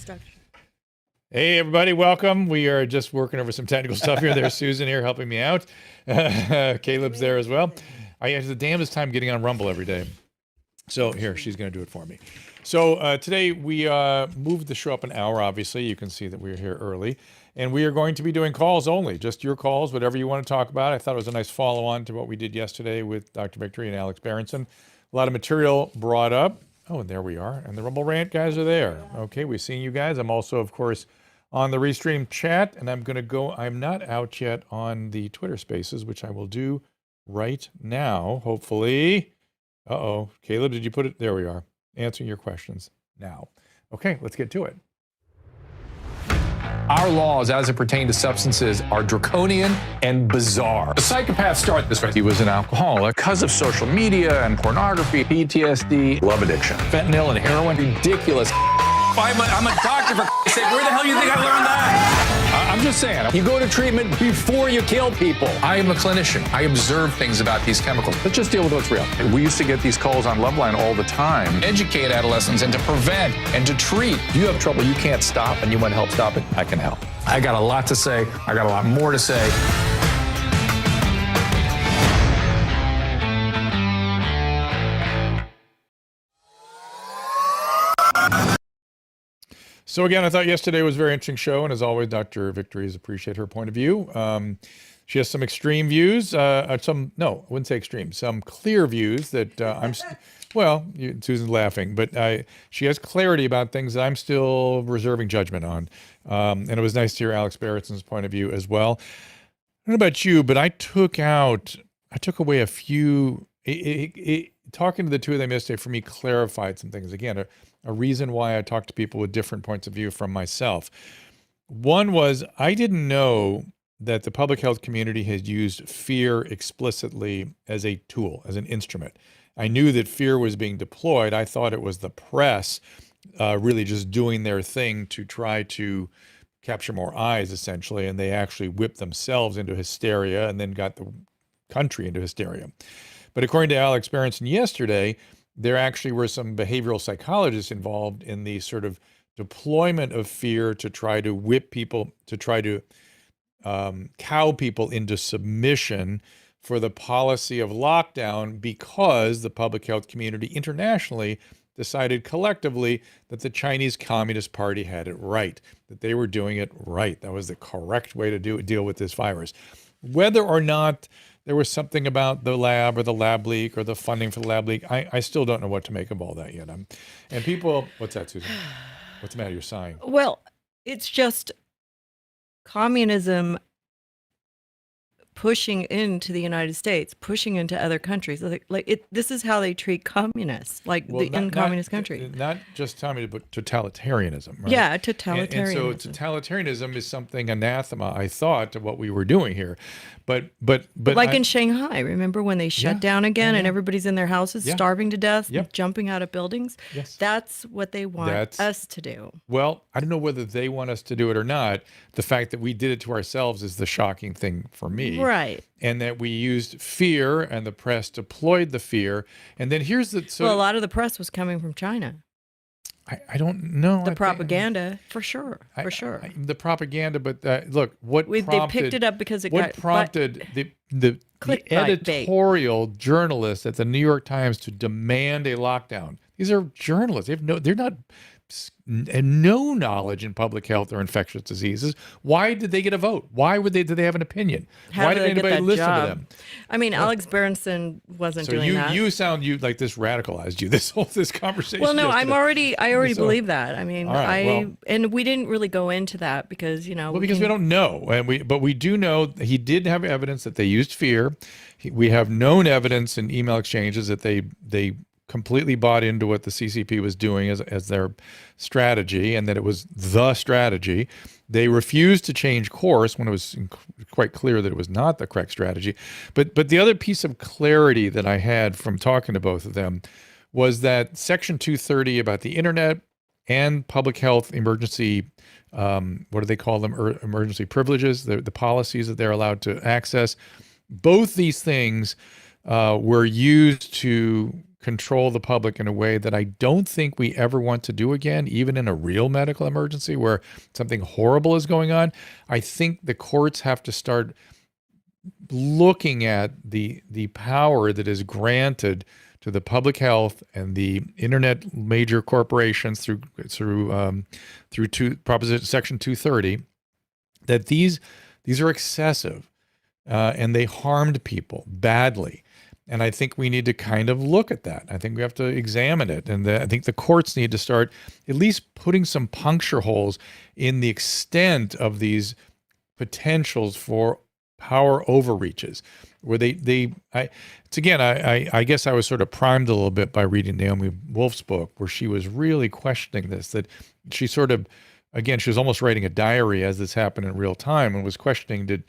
Dr. Hey, everybody, welcome. We are just working over some technical stuff here. There's Susan here helping me out. Caleb's there as well. I have the damnedest time getting on Rumble every day. So here, she's going to do it for me. So today we moved the show up an hour, obviously. You can see that we're here early. And we are going to be doing calls only, just your calls, whatever you want to talk about. I thought it was a nice follow-on to what we did yesterday with Dr. Victory and Alex Berenson. A lot of material brought up. Oh, and there we are. And the Rumble Rant guys are there. Okay, we're seeing you guys. I'm also, of course, on the Restream chat, and I'm going to go. I'm not out yet on the Twitter Spaces, which I will do right now, hopefully. Uh-oh. Caleb, did you put it? There we are. Answering your questions now. Okay, let's get to it. Our laws, as it pertains to substances, are draconian and bizarre. The psychopaths start this way. He was an alcoholic because of social media and pornography, PTSD, love addiction, fentanyl and heroin. Ridiculous. I'm a doctor, for Christ's sake. Where the hell do you think I learned that? I'm just saying, you go to treatment before you kill people. I am a clinician. I observe things about these chemicals. Let's just deal with what's real. We used to get these calls on Loveline all the time. Educate adolescents and to prevent and to treat. If you have trouble you can't stop and you want help stop it, I can help. I got a lot to say. I got a lot more to say. So again, I thought yesterday was a very interesting show, and as always, Dr. Victories appreciate her point of view. She has some extreme views, no, I wouldn't say extreme, some clear views that Susan's laughing, but she has clarity about things that I'm still reserving judgment on. And it was nice to hear Alex Berenson's point of view as well. I don't know about you, but I took away a few, talking to the two of them yesterday for me clarified some things. Again, a reason why I talk to people with different points of view from myself. One was I didn't know that the public health community has used fear explicitly as a tool, as an instrument. I knew that fear was being deployed. I thought it was the press really just doing their thing to try to capture more eyes, essentially, and they actually whipped themselves into hysteria and then got the country into hysteria. But according to Alex Berenson yesterday, there actually were some behavioral psychologists involved in the sort of deployment of fear to try to whip people, to try to cow people into submission for the policy of lockdown, because the public health community internationally decided collectively that the Chinese Communist Party had it right, that they were doing it right. That was the correct way to deal with this virus. Whether or not there was something about the lab or the lab leak or the funding for the lab leak, I still don't know what to make of all that yet. And people, what's that, Susan? What's the matter? You're sighing. Well, it's just communism pushing into the United States, pushing into other countries. This is how they treat communists, in communist countries. Not just communism, but totalitarianism, right? Yeah, totalitarianism. And so totalitarianism is something anathema, I thought, to what we were doing here. But in Shanghai, remember when they shut down again and everybody's in their houses starving to death, jumping out of buildings? Yes. That's what they want us to do. Well, I don't know whether they want us to do it or not. The fact that we did it to ourselves is the shocking thing for me. Right. And that we used fear and the press deployed the fear. And then here's the... Well, a lot of the press was coming from China. I don't know. The propaganda, for sure. The propaganda, but look, they picked it up because what prompted the editorial journalists at the New York Times to demand a lockdown. These are journalists. They're not no knowledge in public health or infectious diseases. Why did they get a vote? Why did they have an opinion? Why did anybody listen to them? I mean, Alex Berenson wasn't doing that. You sound like this radicalized you, this conversation. Well, no, yesterday. I already believe that. I mean, and we didn't really go into that because, because we don't know. But we do know he did have evidence that they used fear. We have known evidence in email exchanges that they completely bought into what the CCP was doing as their strategy, and that it was the strategy. They refused to change course when it was quite clear that it was not the correct strategy. But the other piece of clarity that I had from talking to both of them was that Section 230 about the internet and public health emergency, what do they call them? Emergency privileges, the policies that they're allowed to access. Both these things were used to control the public in a way that I don't think we ever want to do again, even in a real medical emergency where something horrible is going on. I think the courts have to start looking at the power that is granted to the public health and the internet major corporations through Proposition Section 230, that these are excessive and they harmed people badly. And I think we need to kind of look at that. I think we have to examine it. And I think the courts need to start at least putting some puncture holes in the extent of these potentials for power overreaches, where I guess I was sort of primed a little bit by reading Naomi Wolf's book, where she was really questioning this, that she sort of, again, she was almost writing a diary as this happened in real time, and was questioning, did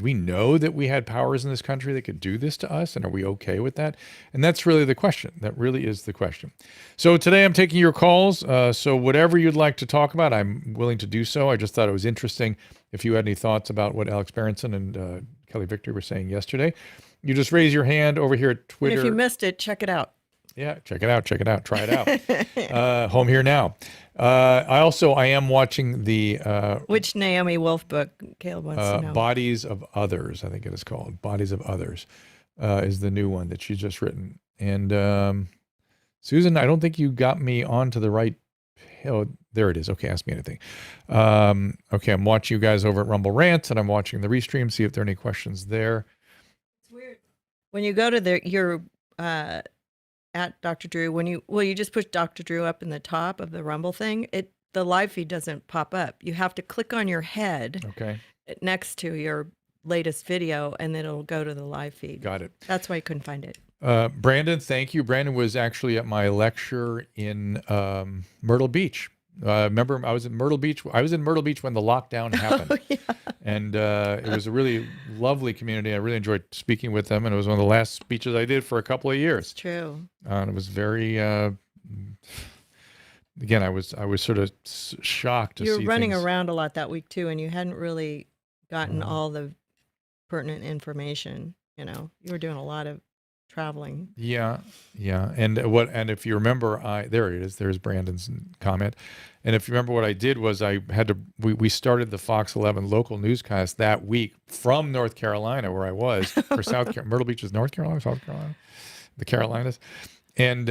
we know that we had powers in this country that could do this to us? And are we okay with that? And that's really the question. That really is the question. So today I'm taking your calls. So whatever you'd like to talk about, I'm willing to do so. I just thought it was interesting. If you had any thoughts about what Alex Berenson and Kelly Victory were saying yesterday, you just raise your hand over here at Twitter. And if you missed it, check it out. Yeah, check it out. Try it out. Home Here Now. I am watching the which Naomi Wolf book? Caleb wants to know. Bodies of Others, I think it is called. Bodies of Others is the new one that she's just written. And Susan, I don't think you got me onto the right. Oh, there it is. Okay, ask me anything. Okay, I'm watching you guys over at Rumble Rants, and I'm watching the restream. See if there are any questions there. It's weird when you go to your at Dr. Drew, you just push Dr. Drew up in the top of the Rumble thing, the live feed doesn't pop up. You have to click on your head next to your latest video, and then it'll go to the live feed. Got it. That's why you couldn't find it. Brandon, thank you. Brandon was actually at my lecture in Myrtle Beach. Remember, I was in Myrtle Beach. I was in Myrtle Beach when the lockdown happened. Oh, yeah. And it was a really lovely community. I really enjoyed speaking with them. And it was one of the last speeches I did for a couple of years. It's true. And it was very, again, I was sort of shocked to see you were running things. Around a lot that week too, and you hadn't really gotten all the pertinent information. You were doing a lot of traveling. Yeah. And if you remember, there it is. There's Brandon's comment. And if you remember, what I did was we started the Fox 11 local newscast that week from North Carolina, where I was, for South Carolina. Myrtle Beach is North Carolina, South Carolina, the Carolinas. And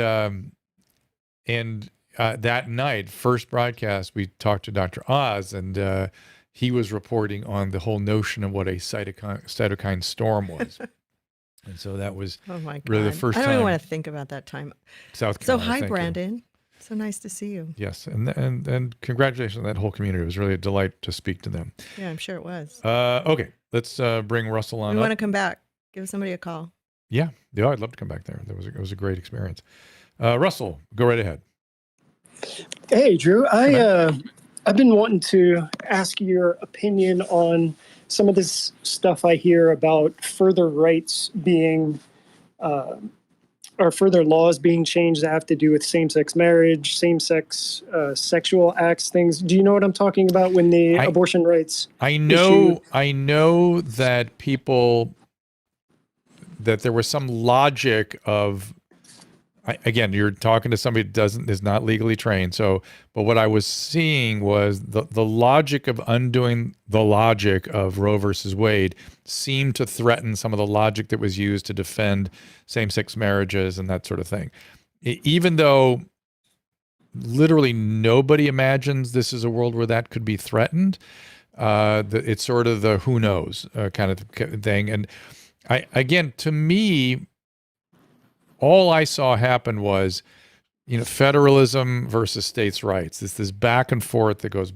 that night, first broadcast, we talked to Dr. Oz, and he was reporting on the whole notion of what a cytokine storm was. And so that was really the first time. I don't even want to think about that time. South Carolina. So hi, Brandon. So nice to see you. Yes, and congratulations on that whole community. It was really a delight to speak to them. Yeah, I'm sure it was. Okay, let's bring Russell on. We want to come back. Give somebody a call. Yeah, I'd love to come back there. It was a great experience. Russell, go right ahead. Hey, Drew. I've been wanting to ask your opinion on some of this stuff I hear about further rights being, or further laws being changed that have to do with same-sex marriage, same-sex sexual acts, things. Do you know what I'm talking about when the abortion rights? I know that that there was some logic of. Again, you're talking to somebody that is not legally trained. So, but what I was seeing was the logic of undoing the logic of Roe versus Wade seemed to threaten some of the logic that was used to defend same-sex marriages and that sort of thing. Even though literally nobody imagines this is a world where that could be threatened, it's sort of the who knows kind of thing. And to me, all I saw happen was, federalism versus states' rights. This back and forth that goes,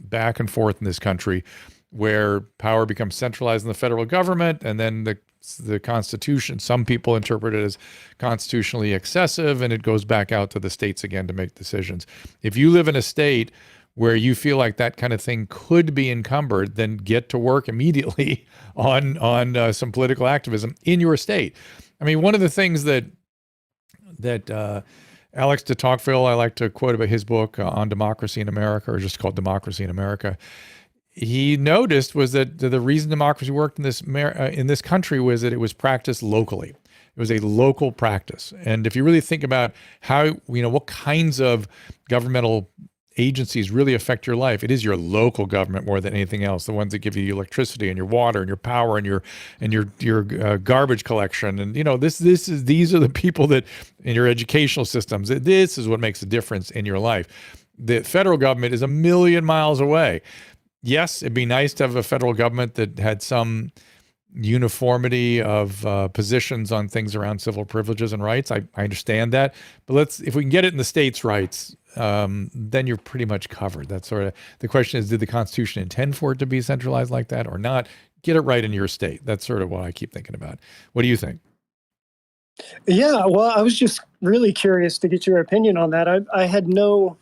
back and forth in this country, where power becomes centralized in the federal government, and then the Constitution, some people interpret it as constitutionally excessive, and it goes back out to the states again to make decisions. If you live in a state where you feel like that kind of thing could be encumbered, then get to work immediately on some political activism in your state. I mean, one of the things that Alex de Tocqueville, I like to quote about his book on democracy in America, or just called Democracy in America, he noticed was that the reason democracy worked in this country was that it was practiced locally. It was a local practice. And if you really think about how, what kinds of governmental agencies really affect your life, it is your local government more than anything else. The ones that give you electricity and your water and your power and your garbage collection. And these are the people that in your educational systems. This is what makes a difference in your life. The federal government is a million miles away. Yes, it'd be nice to have a federal government that had some uniformity of positions on things around civil privileges and rights. I understand that, but if we can get it in the states' rights, then you're pretty much covered. That's sort of the question: is, did the Constitution intend for it to be centralized like that or not? Get it right in your state. That's sort of what I keep thinking about. What do you think? Yeah, well, I was just really curious to get your opinion on that. I had no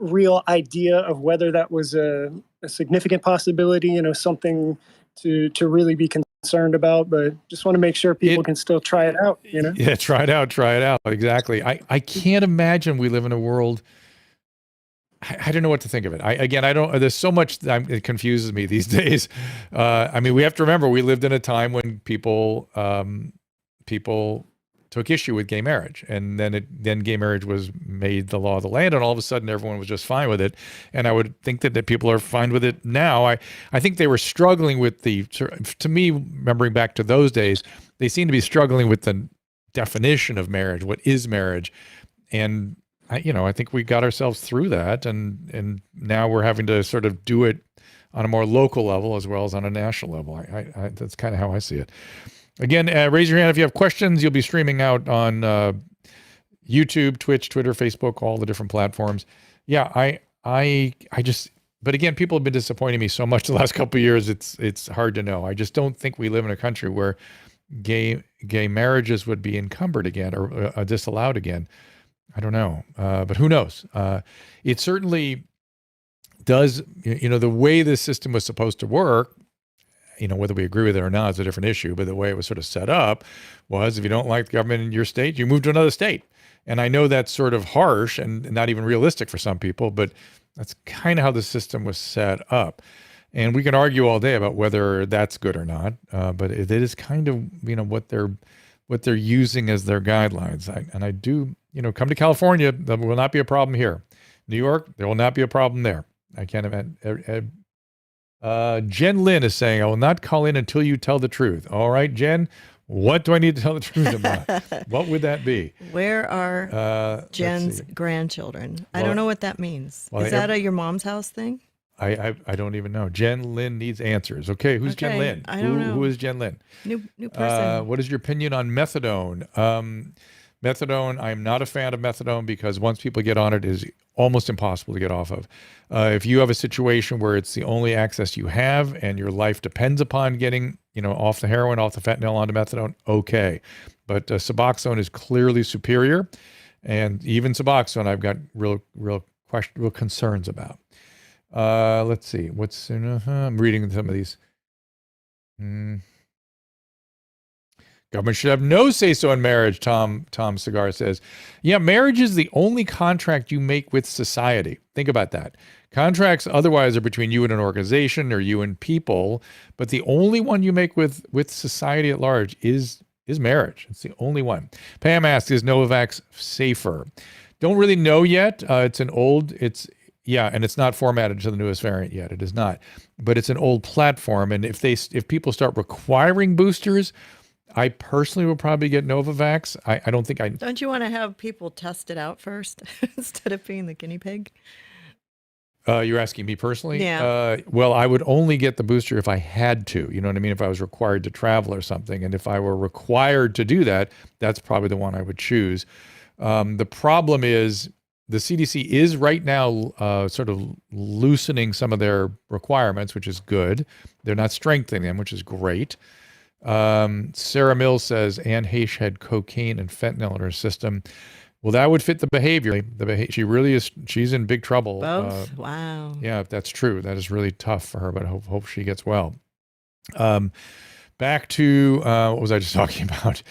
real idea of whether that was a significant possibility, something to really be concerned about, but just want to make sure people can still try it out, Yeah, try it out. Exactly. I can't imagine we live in a world. I don't know what to think of it. There's so much it confuses me these days. We have to remember we lived in a time when people took issue with gay marriage, and then gay marriage was made the law of the land, and all of a sudden everyone was just fine with it. And I would think that people are fine with it now. I think they were struggling with to me, remembering back to those days, they seem to be struggling with the definition of marriage. What is marriage? And I think we got ourselves through that, and now we're having to sort of do it on a more local level as well as on a national level. That's kind of how I see it. Again, raise your hand if you have questions. You'll be streaming out on YouTube, Twitch, Twitter, Facebook, all the different platforms. Yeah, but again, people have been disappointing me so much the last couple of years. It's hard to know. I just don't think we live in a country where gay marriages would be encumbered again or disallowed again. I don't know, but who knows? It certainly does. The way this system was supposed to work. Whether we agree with it or not is a different issue, but the way it was sort of set up was if you don't like the government in your state, you move to another state. And I know that's sort of harsh and not even realistic for some people, but that's kind of how the system was set up. And we can argue all day about whether that's good or not, but it is kind of, what they're using as their guidelines. I do, come to California, there will not be a problem here. New York, there will not be a problem there. I can't imagine. Jen Lynn is saying, I will not call in until you tell the truth. All right, Jen, what do I need to tell the truth about? What would that be? Where are Jen's grandchildren? I don't know what that means. Is that your mom's house thing? I don't even know. Jen Lynn needs answers. Okay, who's Jen Lynn? I don't know. Who is Jen Lynn? New person. What is your opinion on methadone? Methadone, I'm not a fan of methadone because once people get on it, it is almost impossible to get off of. If you have a situation where it's the only access you have and your life depends upon getting, off the heroin, off the fentanyl, onto methadone, okay. But Suboxone is clearly superior, and even Suboxone, I've got real concerns about. Let's see, I'm reading some of these. Government should have no say-so in marriage, Tom Cigar says. Yeah, marriage is the only contract you make with society. Think about that. Contracts otherwise are between you and an organization or you and people, but the only one you make with society at large is marriage. It's the only one. Pam asks, is Novavax safer? Don't really know yet. And it's not formatted to the newest variant yet. It is not. But it's an old platform, and if people start requiring boosters, I personally will probably get Novavax. I don't think I... Don't you want to have people test it out first instead of being the guinea pig? You're asking me personally? Yeah. Well, I would only get the booster if I had to. You know what I mean? If I was required to travel or something. And if I were required to do that, that's probably the one I would choose. The problem is the CDC is right now sort of loosening some of their requirements, which is good. They're not strengthening them, which is great. Sarah Mills says Anne Heche had cocaine and fentanyl in her system. Well, that would fit the behavior. She really is. She's in big trouble. Both? Wow. Yeah, if that's true, that is really tough for her, but hope she gets well. Back to, what was I just talking about?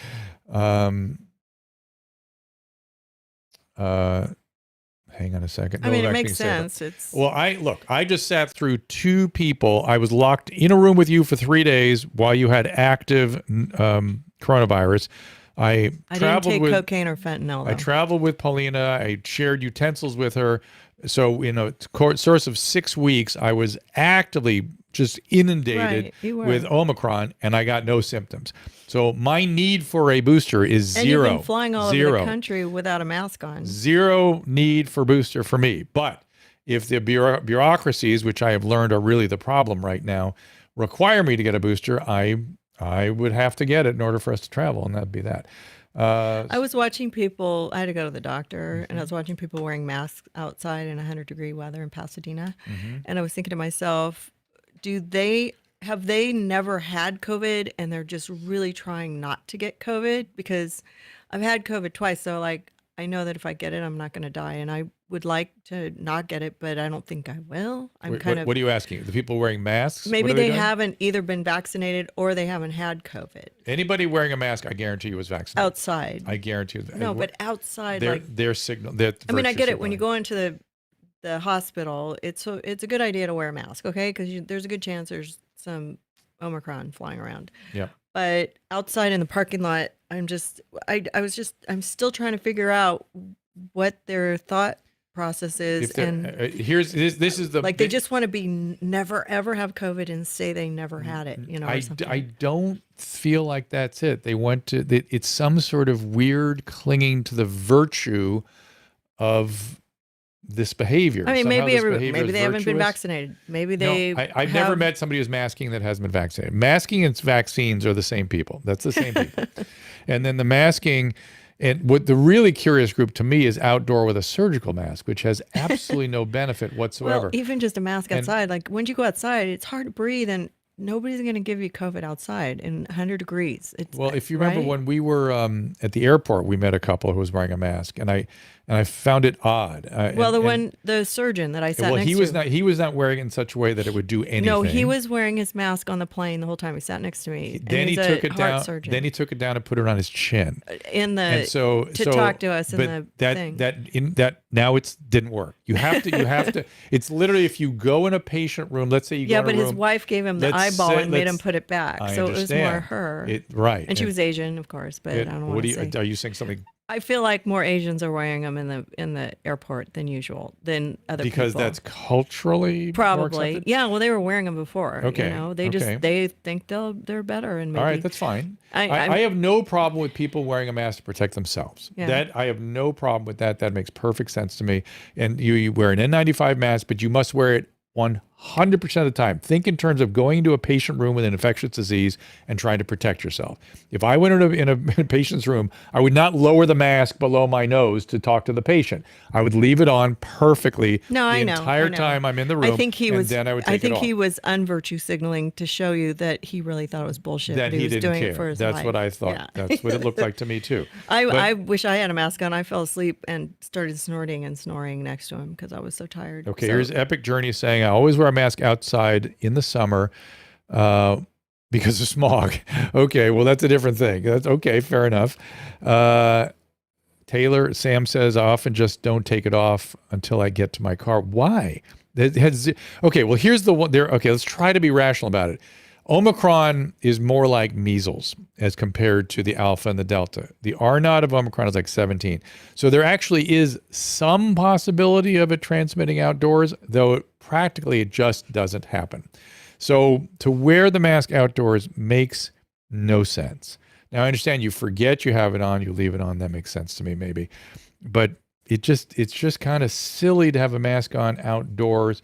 Hang on a second. I mean, it makes sense. I just sat through two people. I was locked in a room with you for 3 days while you had active coronavirus. I I didn't traveled take with cocaine or fentanyl. I Though. traveled with Paulina. I shared utensils with her. So in a source of 6 weeks, I was actively just inundated Right, you were. with Omicron, and I got no symptoms. So my need for a booster is And zero. you've been flying all over Zero. the country without a mask on. Zero need for booster for me. But if the bureaucracies, which I have learned are really the problem right now, require me to get a booster, I would have to get it in order for us to travel, and that'd be that. I was watching people. I had to go to the doctor, Mm-hmm. and I was watching people wearing masks outside in 100-degree weather in Pasadena. Mm-hmm. And I was thinking to myself, have they never had COVID and they're just really trying not to get COVID? Because I've had COVID twice, so like I know that if I get it, I'm not going to die, and I would like to not get it, but I don't think I will. What are you asking? The people wearing masks? Maybe What are they doing? haven't either been vaccinated or they haven't had COVID Anybody wearing a mask, I guarantee you, was vaccinated. outside. I guarantee you. No, but outside, their like their signal. I mean, I get it. When you go into the hospital, it's a good idea to wear a mask, okay? Because there's a good chance there's some Omicron flying around. Yeah. But outside in the parking lot, I'm still trying to figure out what their thought process is, and here's this is the like they just want to be never ever have COVID and say they never had it, you know, or something. I don't feel like that's it. They want to. It's some sort of weird clinging to the virtue of this behavior. I mean, Somehow maybe this behavior maybe is they haven't been virtuous. vaccinated. Maybe they. No, I've never met somebody who's masking that hasn't been vaccinated. Masking and vaccines are the same people. That's the same people. And then the masking, and what the really curious group to me is outdoor with a surgical mask, which has absolutely no benefit whatsoever. Well, even just a mask outside, like when you go outside, it's hard to breathe, and nobody's going to give you COVID outside in 100 degrees. Well, if you remember right? when we were at the airport, we met a couple who was wearing a mask, and I found it odd. The surgeon that I sat well, next to. he was not wearing it in such a way that it would do anything. No, he was wearing his mask on the plane the whole time. He sat next to me. Then and he he's took a it heart down. surgeon. Then he took it down and put it on his chin. To talk to us in the thing. That now it didn't work. You have to. It's literally if you go in a patient room. Let's say you go in a room. His wife gave him the eyeball and made him put it back. I so it was more understand. her. Right. And she was Asian, of course, but I don't want to say. Are you saying something? I feel like more Asians are wearing them in the airport than usual, than other people. Because that's culturally more probably. accepted? Yeah, well, they were wearing them before. Okay, You know, they okay. they think they're better, and maybe. All right, that's fine. I'm- I have no problem with people wearing a mask to protect themselves. Yeah. That I have no problem with that. That makes perfect sense to me. And you wear an N95 mask, but you must wear it 100% of the time. Think in terms of going into a patient room with an infectious disease and trying to protect yourself. If I went in a patient's room, I would not lower the mask below my nose to talk to the patient. I would leave it on perfectly the entire time I'm in the room. I think he was. Then I would take I think it off. he was unvirtue signaling to show you that he really thought it was bullshit. That but he was didn't doing care. it for his That's wife. what I thought. Yeah. That's what it looked like to me too. I wish I had a mask on. I fell asleep and started snorting and snoring next to him because I was so tired. Okay, So- here's Epic Journey saying, I always wear a mask outside in the summer because of smog. Okay, well, that's a different thing. That's okay, fair enough. Sam says, I often just don't take it off until I get to my car. Why? Okay, well, here's the one there. Okay, let's try to be rational about it. Omicron is more like measles as compared to the Alpha and the Delta. The R naught of Omicron is like 17. So there actually is some possibility of it transmitting outdoors, though practically it just doesn't happen. So to wear the mask outdoors makes no sense. Now I understand you forget you have it on, you leave it on. That makes sense to me maybe. But it's just kind of silly to have a mask on outdoors.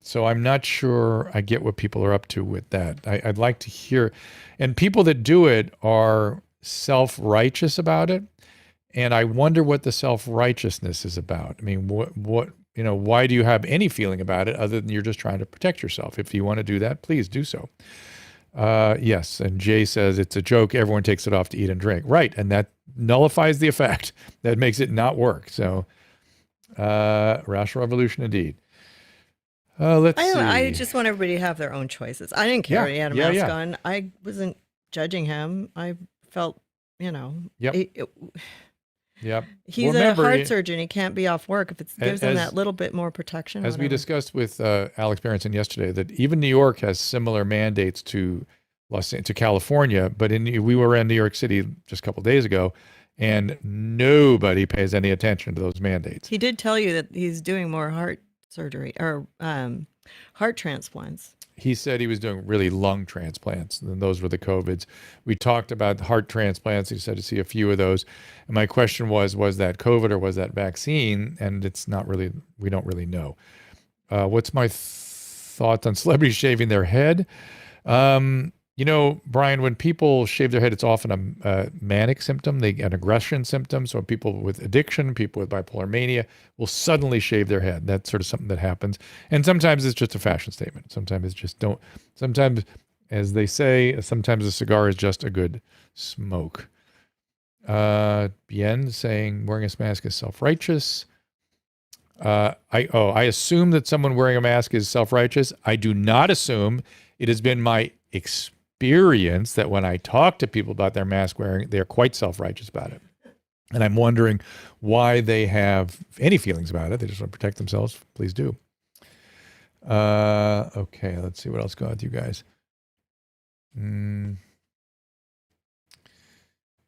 So I'm not sure I get what people are up to with that. I'd like to hear, and people that do it are self-righteous about it. And I wonder what the self-righteousness is about. I mean, why do you have any feeling about it other than you're just trying to protect yourself? If you want to do that, please do so. Yes. And Jay says it's a joke. Everyone takes it off to eat and drink. Right. And that nullifies the effect. That makes it not work. So rational revolution indeed. Let's see. I just want everybody to have their own choices. I didn't care he had a mask on. I wasn't judging him. I felt, Yep. Yep. He's a heart surgeon. He can't be off work if it gives him that little bit more protection. As we discussed with Alex Berenson yesterday, that even New York has similar mandates to to California, but we were in New York City just a couple of days ago, and nobody pays any attention to those mandates. He did tell you that he's doing more heart surgery or heart transplants. He said he was doing really lung transplants, and those were the COVIDs. We talked about heart transplants. He said to see a few of those. And my question was that COVID or was that vaccine? And it's not really, we don't really know. What's my thoughts on celebrities shaving their head? You know, Brian, when people shave their head, it's often a manic symptom, an aggression symptom. So people with addiction, people with bipolar mania will suddenly shave their head. That's sort of something that happens. And sometimes it's just a fashion statement. Sometimes it's just sometimes, as they say, sometimes a cigar is just a good smoke. Bien saying wearing a mask is self-righteous. I assume that someone wearing a mask is self-righteous. I do not assume. It has been my experience that when I talk to people about their mask wearing, they're quite self-righteous about it. And I'm wondering why they have any feelings about it. They just want to protect themselves. Please do. Okay, let's see what else going on with you guys.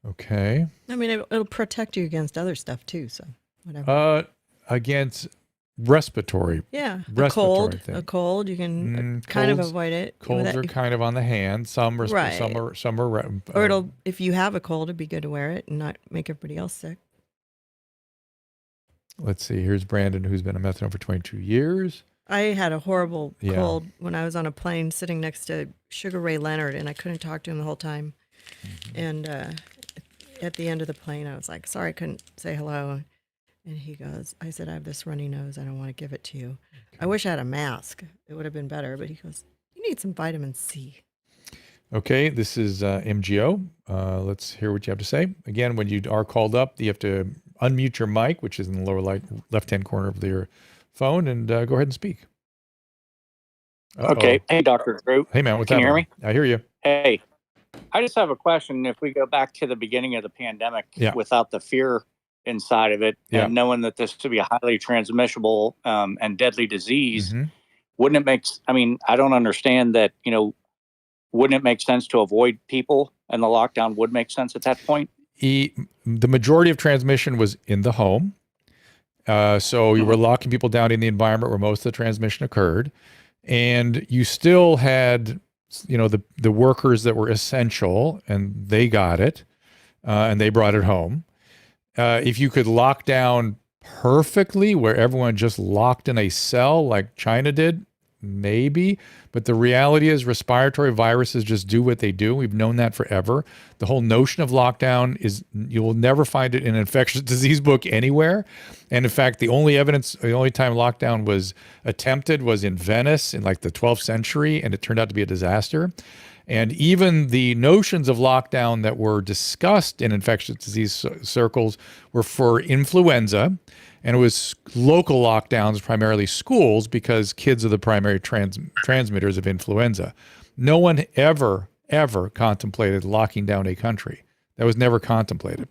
Okay. I mean, it'll protect you against other stuff too. So whatever. Against respiratory. Yeah, respiratory a cold. You can kind of avoid it. Colds are kind of on the hand. Some are, right. Some are. Or if you have a cold, it'd be good to wear it and not make everybody else sick. Let's see. Here's Brandon, who's been a methadone for 22 years. I had a horrible cold when I was on a plane sitting next to Sugar Ray Leonard, and I couldn't talk to him the whole time. Mm-hmm. And at the end of the plane, I was like, sorry, I couldn't say hello. And he goes, I said, I have this runny nose. I don't want to give it to you. Okay. I wish I had a mask. It would have been better. But he goes, you need some vitamin C. Okay, this is MGO. Let's hear what you have to say. Again, when you are called up, you have to unmute your mic, which is in the lower left-hand corner of your phone, and go ahead and speak. Uh-oh. Okay. Hey, Dr. Drew. Hey, man. What's Can happening? you hear me? I hear you. Hey, I just have a question. If we go back to the beginning of the pandemic without the fear inside of it and knowing that this to be a highly transmissible and deadly disease, wouldn't it make, I mean, I don't understand that, wouldn't it make sense to avoid people, and the lockdown would make sense at that point? The majority of transmission was in the home. So you were locking people down in the environment where most of the transmission occurred. And you still had, the workers that were essential, and they got it, and they brought it home. If you could lock down perfectly where everyone just locked in a cell like China did, maybe. But the reality is respiratory viruses just do what they do. We've known that forever. The whole notion of lockdown is you will never find it in an infectious disease book anywhere. And in fact, the only time lockdown was attempted was in Venice in like the 12th century, and it turned out to be a disaster. And even the notions of lockdown that were discussed in infectious disease circles were for influenza, and it was local lockdowns, primarily schools, because kids are the primary transmitters of influenza. No one ever contemplated locking down a country. That was never contemplated.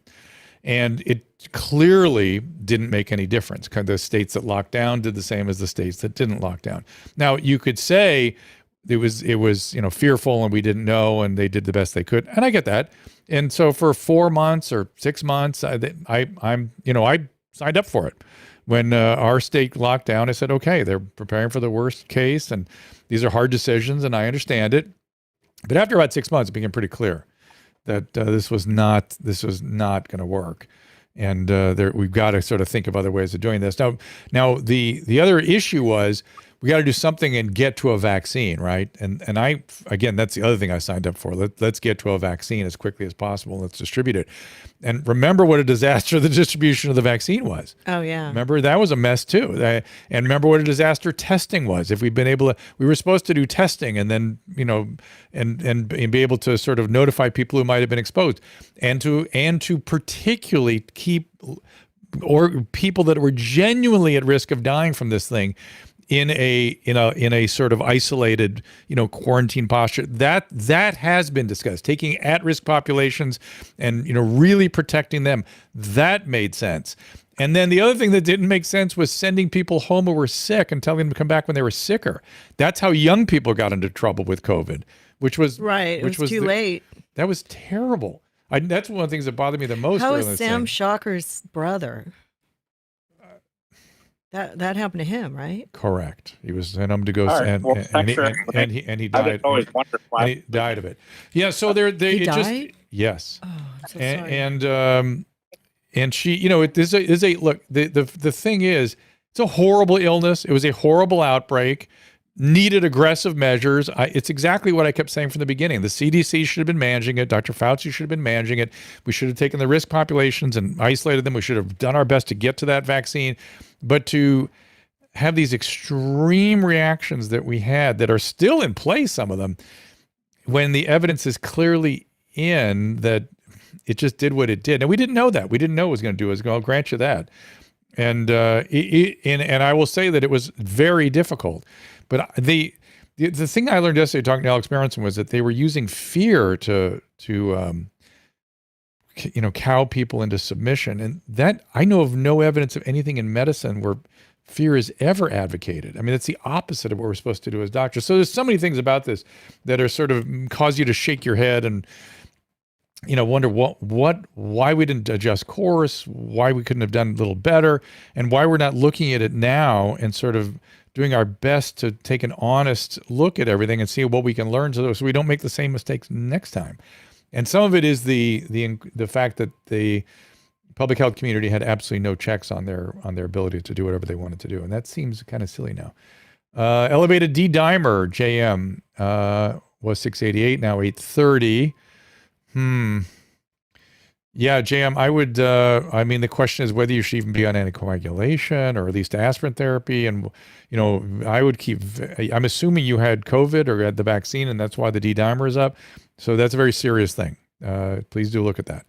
And it clearly didn't make any difference. The states that locked down did the same as the states that didn't lock down. Now, you could say it was fearful and we didn't know and they did the best they could, and I get that. And so for 4 months or 6 months, I signed up for it. When our state locked down, I said, okay, they're preparing for the worst case, and these are hard decisions, and I understand it. But after about 6 months, it became pretty clear that this was not going to work, and we've got to sort of think of other ways of doing this. Now the other issue was we got to do something and get to a vaccine, right? And again, that's the other thing I signed up for. Let's get to a vaccine as quickly as possible. Let's distribute it. And remember what a disaster the distribution of the vaccine was. Oh, yeah. Remember, that was a mess too. And remember what a disaster testing was. If we'd been we were supposed to do testing and then, and be able to sort of notify people who might have been exposed, and to particularly keep people that were genuinely at risk of dying from this thing in a sort of isolated, quarantine posture. That has been discussed. Taking at-risk populations and, really protecting them, that made sense. And then the other thing that didn't make sense was sending people home who were sick and telling them to come back when they were sicker. That's how young people got into trouble with COVID. which was Right. It which was too late. That was terrible. That's one of the things that bothered me the most. How early is in this Sam thing. Shocker's brother? That happened to him, right? Correct. He was sent him to go, All right. and, Well, and, thanks for and he I've died. always wondered why. And he died of it. Yeah. So they He it died? just yes. Oh, I'm so and sorry. and she, it is a look. The thing is, it's a horrible illness. It was a horrible outbreak. Needed aggressive measures. It's exactly what I kept saying from the beginning. The CDC should have been managing it. Dr. Fauci should have been managing it. We should have taken the risk populations and isolated them. We should have done our best to get to that vaccine. But to have these extreme reactions that we had that are still in place, some of them, when the evidence is clearly in that it just did what it did. And we didn't know that. We didn't know what it was going to do. I'll grant you that. And I will say that it was very difficult. But the thing I learned yesterday talking to Alex Berenson was that they were using fear to cow people into submission. And that I know of no evidence of anything in medicine where fear is ever advocated. I mean, it's the opposite of what we're supposed to do as doctors. So there's so many things about this that are sort of cause you to shake your head and wonder why we didn't adjust course, why we couldn't have done a little better, and why we're not looking at it now and sort of doing our best to take an honest look at everything and see what we can learn so we don't make the same mistakes next time. And some of it is the fact that the public health community had absolutely no checks on their ability to do whatever they wanted to do, and that seems kind of silly now. Elevated D-dimer JM was 688, now 830. Yeah, JM, I would, the question is whether you should even be on anticoagulation or at least aspirin therapy. And, I would I'm assuming you had COVID or had the vaccine and that's why the D-dimer is up. So that's a very serious thing. Please do look at that.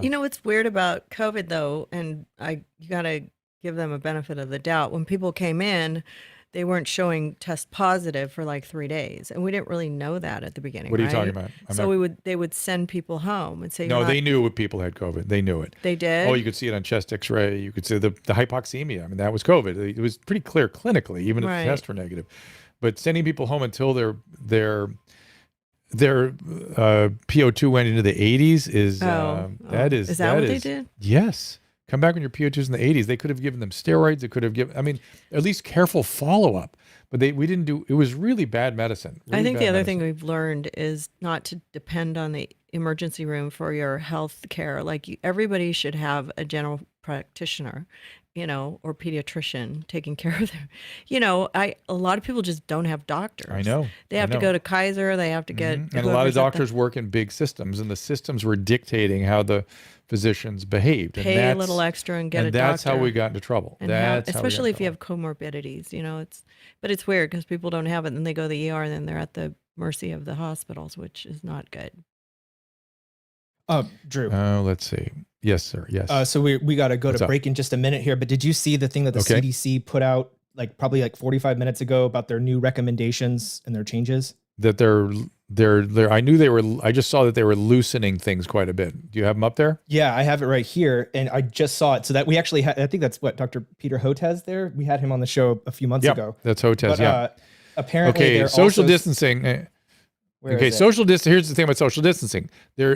What's weird about COVID though, and you got to give them a benefit of the doubt. When people came in, they weren't showing test positive for like 3 days, and we didn't really know that at the beginning. What are you right? talking about? They would send people home and say, no, they knew what people had COVID. They knew it. They did. Oh, you could see it on chest X-ray. You could see the hypoxemia. I mean, that was COVID. It was pretty clear clinically, even if the tests were negative. But sending people home until their PO2 went into the 80s is is that what they did? Yes. Come back when your PO2's in the 80s. They could have given them steroids. They could have given, at least careful follow-up. But we didn't do, it was really bad medicine. I think the other thing we've learned is not to depend on the emergency room for your health care. Like everybody should have a general practitioner, or pediatrician taking care of them. A lot of people just don't have doctors. I know. They have to go to Kaiser. They have to get, and a lot of doctors work in big systems, and the systems were dictating how the physicians behaved. Pay a little extra and get a doctor. And that's how we got into trouble. Especially if you have comorbidities, but it's weird because people don't have it and they go to the ER and then they're at the mercy of the hospitals, which is not good. Drew. Let's see. Yes, sir. Yes. So we got to go to break in just a minute here, but did you see the thing that the CDC put out probably 45 minutes ago about their new recommendations and their changes? That they're I just saw that they were loosening things quite a bit. Do you have them up there? Yeah, I have it right here. And I just saw it. So that we actually had, I think that's what Dr. Peter Hotez there. We had him on the show a few months ago. That's Hotez. But, apparently social distancing. Social distancing. Here's the thing about social distancing.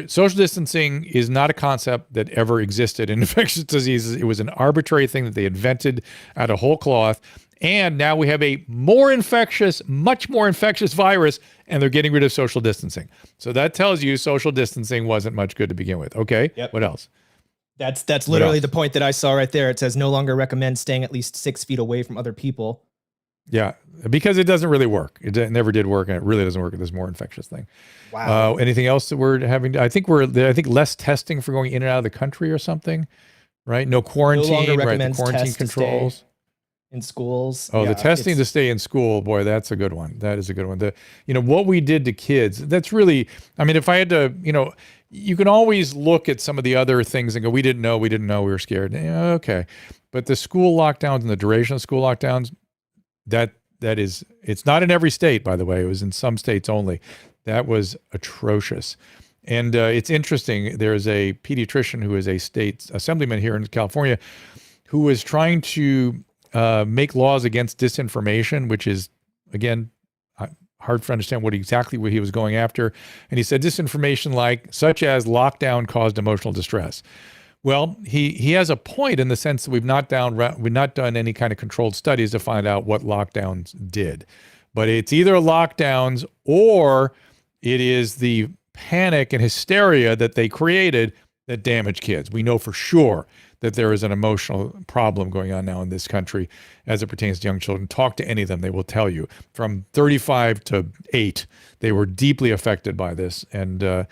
Social distancing is not a concept that ever existed in infectious diseases. It was an arbitrary thing that they invented out of whole cloth. And now we have a much more infectious virus, and they're getting rid of social distancing. So that tells you social distancing wasn't much good to begin with. Okay. Yep. What else? That's literally the point that I saw right there. It says no longer recommend staying at least 6 feet away from other people. Yeah, because it doesn't really work. It never did work, and it really doesn't work with this more infectious thing. Wow. Anything else that we're having? I think less testing for going in and out of the country or something, right? No quarantine, no longer right? recommends The quarantine tests controls. In schools. Oh, the testing to stay in school, boy, that's a good one. That is a good one. What we did to kids, that's really, if I had to, you can always look at some of the other things and go, we didn't know, we were scared. Yeah, okay. But the school lockdowns and the duration of school lockdowns, it's not in every state, by the way. It was in some states only. That was atrocious. And it's interesting. There's a pediatrician who is a state assemblyman here in California who was trying to make laws against disinformation, which is, again, hard to understand exactly what he was going after. And he said disinformation such as lockdown caused emotional distress. Well, he has a point in the sense that we've not done any kind of controlled studies to find out what lockdowns did. But it's either lockdowns or it is the panic and hysteria that they created that damage kids. We know for sure that there is an emotional problem going on now in this country as it pertains to young children. Talk to any of them, they will tell you. From 35 to 8, they were deeply affected by this. And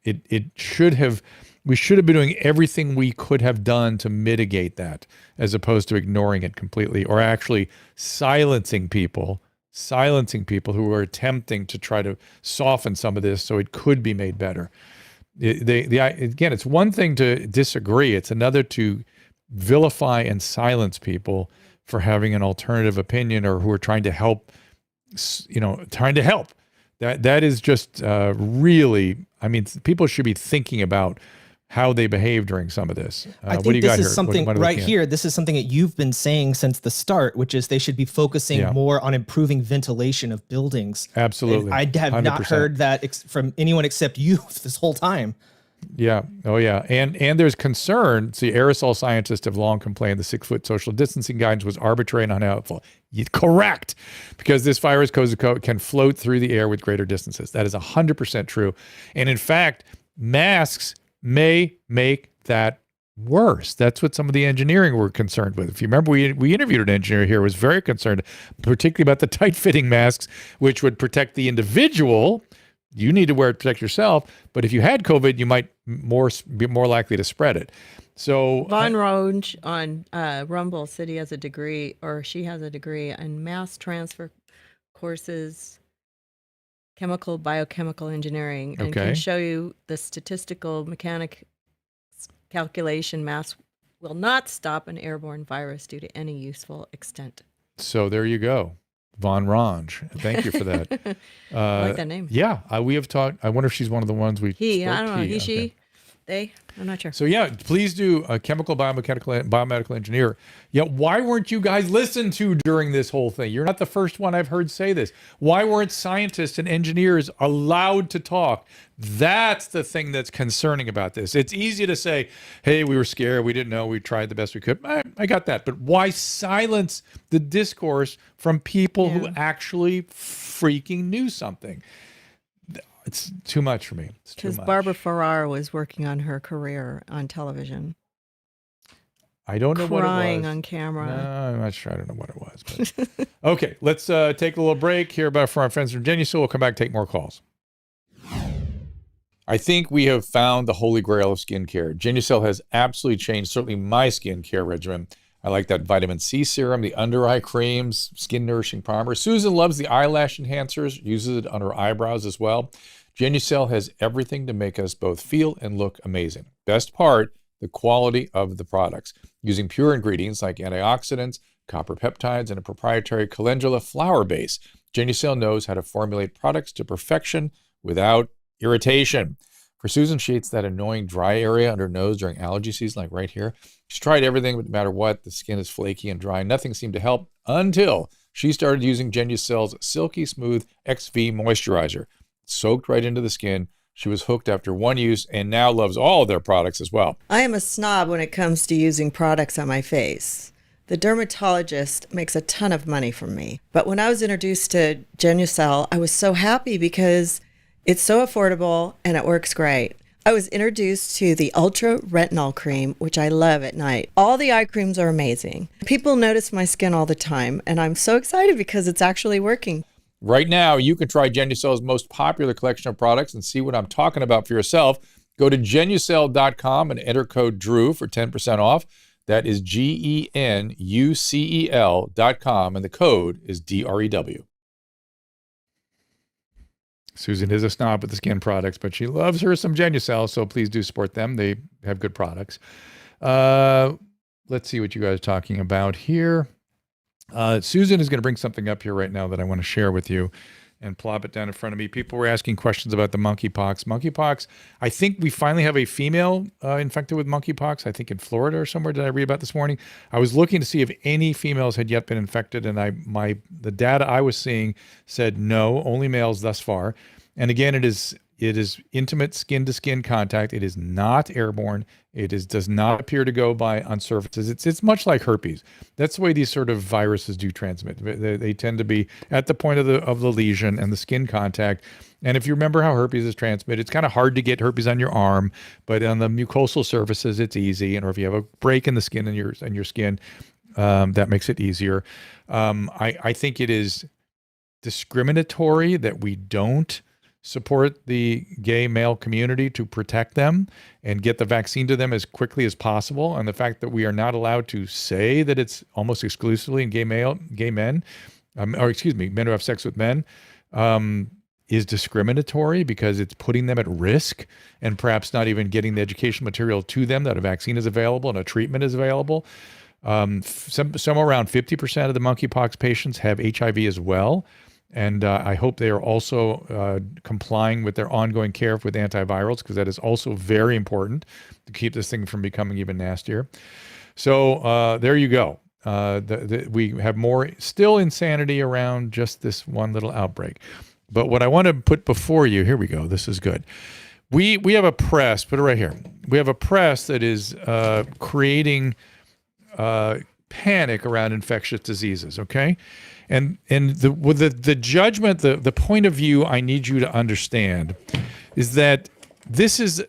we should have been doing everything we could have done to mitigate that, as opposed to ignoring it completely or actually silencing people who were attempting to try to soften some of this so it could be made better. Again, it's one thing to disagree. It's another to vilify and silence people for having an alternative opinion or who are trying to help, That is just really, I mean, people should be thinking about how they behave during some of this. I think this is something right here. This is something that you've been saying since the start, which is they should be focusing more on improving ventilation of buildings. Absolutely. And I have 100%. Not heard that from anyone except you this whole time. Yeah. Oh, yeah. And there's concern. See, aerosol scientists have long complained the 6-foot social distancing guidance was arbitrary and unhelpful. Correct. Because this virus can float through the air with greater distances. That is 100% true. And in fact, masks may make that worse. That's what some of the engineering were concerned with. If you remember, we interviewed an engineer here who was very concerned, particularly about the tight-fitting masks, which would protect the individual. You need to wear it to protect yourself, but if you had COVID, you might be more likely to spread it. So Von Ronge on Rumble said he has a degree, or she has a degree in mass transfer courses, biochemical engineering, and can show you the statistical mechanic calculation mass will not stop an airborne virus due to any useful extent. So there you go. Von Ronge. Thank you for that. I like that name. Yeah, we have talked. I wonder if she's one of the ones we I don't know. He, she, they, I'm not sure. So yeah, please do a biomedical engineer. Yeah, why weren't you guys listened to during this whole thing? You're not the first one I've heard say this. Why weren't scientists and engineers allowed to talk? That's the thing that's concerning about this. It's easy to say, hey, we were scared, we didn't know, we tried the best we could. I got that. But why silence the discourse from people who actually freaking knew something? It's too much for me. It's too much. Because Barbara Farrar was working on her career on television. I don't know what it was. Crying on camera. No, I'm not sure. I don't know what it was. But. Okay, let's take a little break, hear about from our friends from Genucel. We'll come back and take more calls. I think we have found the holy grail of skincare. Genucel has absolutely changed, certainly my skincare regimen. I like that vitamin C serum, the under eye creams, skin nourishing primer. Susan loves the eyelash enhancers, uses it on her eyebrows as well. Genucel has everything to make us both feel and look amazing. Best part, the quality of the products. Using pure ingredients like antioxidants, copper peptides, and a proprietary calendula flower base, Genucel knows how to formulate products to perfection without irritation. For Susan, she hates that annoying dry area under her nose during allergy season, like right here. She's tried everything, but no matter what, the skin is flaky and dry. Nothing seemed to help until she started using Genucel's Silky Smooth XV Moisturizer. It soaked right into the skin. She was hooked after one use and now loves all of their products as well. I am a snob when it comes to using products on my face. The dermatologist makes a ton of money from me. But when I was introduced to Genucel, I was so happy because it's so affordable and it works great. I was introduced to the Ultra Retinol Cream, which I love at night. All the eye creams are amazing. People notice my skin all the time, and I'm so excited because it's actually working. Right now, you can try Genucel's most popular collection of products and see what I'm talking about for yourself. Go to Genucel.com and enter code DREW for 10% off. That is GENUCEL.com, and the code is DREW. Susan is a snob with the skin products, but she loves her some Genucel, so please do support them. They have good products. Let's see what you guys are talking about here. Susan is going to bring something up here right now that I want to share with you. and plop it down in front of me. People were asking questions about the monkeypox. Monkeypox, I think we finally have a female infected with monkeypox, I think in Florida or somewhere. Did I read about this morning? I was looking to see if any females had yet been infected, and the data I was seeing said no, only males thus far. And again, it is intimate skin-to-skin contact. It is not airborne. Does not appear to go by on surfaces. It's much like herpes. That's the way these sort of viruses do transmit. They tend to be at the point of the lesion and the skin contact. And if you remember how herpes is transmitted, it's kind of hard to get herpes on your arm, but on the mucosal surfaces, it's easy. And or if you have a break in the skin and your skin, that makes it easier. I think it is discriminatory that we don't support the gay male community to protect them and get the vaccine to them as quickly as possible. And the fact that we are not allowed to say that it's almost exclusively in gay men, men who have sex with men, is discriminatory because it's putting them at risk and perhaps not even getting the education material to them that a vaccine is available and a treatment is available. Somewhere around 50% of the monkeypox patients have HIV as well. And I hope they are also complying with their ongoing care with antivirals, because that is also very important to keep this thing from becoming even nastier. So there you go. We have more still insanity around just this one little outbreak. But what I want to put before you, here we go. This is good. We have a press, put it right here. We have a press that is creating panic around infectious diseases, okay? And the judgment, the point of view I need you to understand is that this is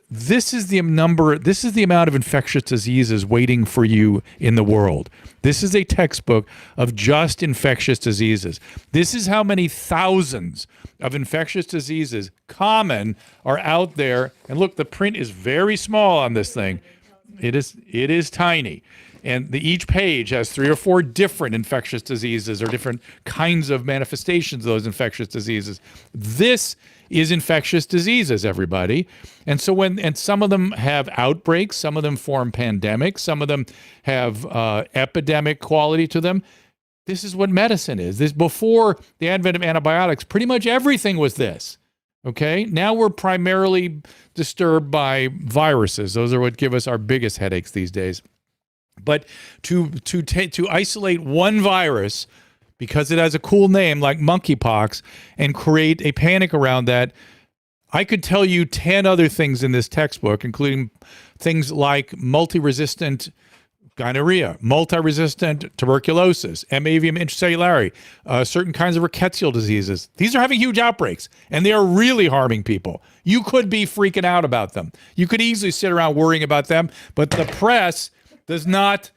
the amount of infectious diseases waiting for you in the world. This is a textbook of just infectious diseases. This is how many thousands of infectious diseases common are out there. And look, the print is very small on this thing. It is tiny. And each page has 3 or 4 different infectious diseases or different kinds of manifestations of those infectious diseases. This is infectious diseases, everybody. And so and some of them have outbreaks, some of them form pandemics, some of them have epidemic quality to them. This is what medicine is. This, before the advent of antibiotics, pretty much everything was this. Okay? Now we're primarily disturbed by viruses. Those are what give us our biggest headaches these days. But to isolate one virus because it has a cool name like monkeypox and create a panic around that, I could tell you 10 other things in this textbook, including things like multi-resistant gonorrhea, multi-resistant tuberculosis, M. avium intracellulare, certain kinds of rickettsial diseases. These are having huge outbreaks, and they are really harming people. You could be freaking out about them. You could easily sit around worrying about them, but the press does not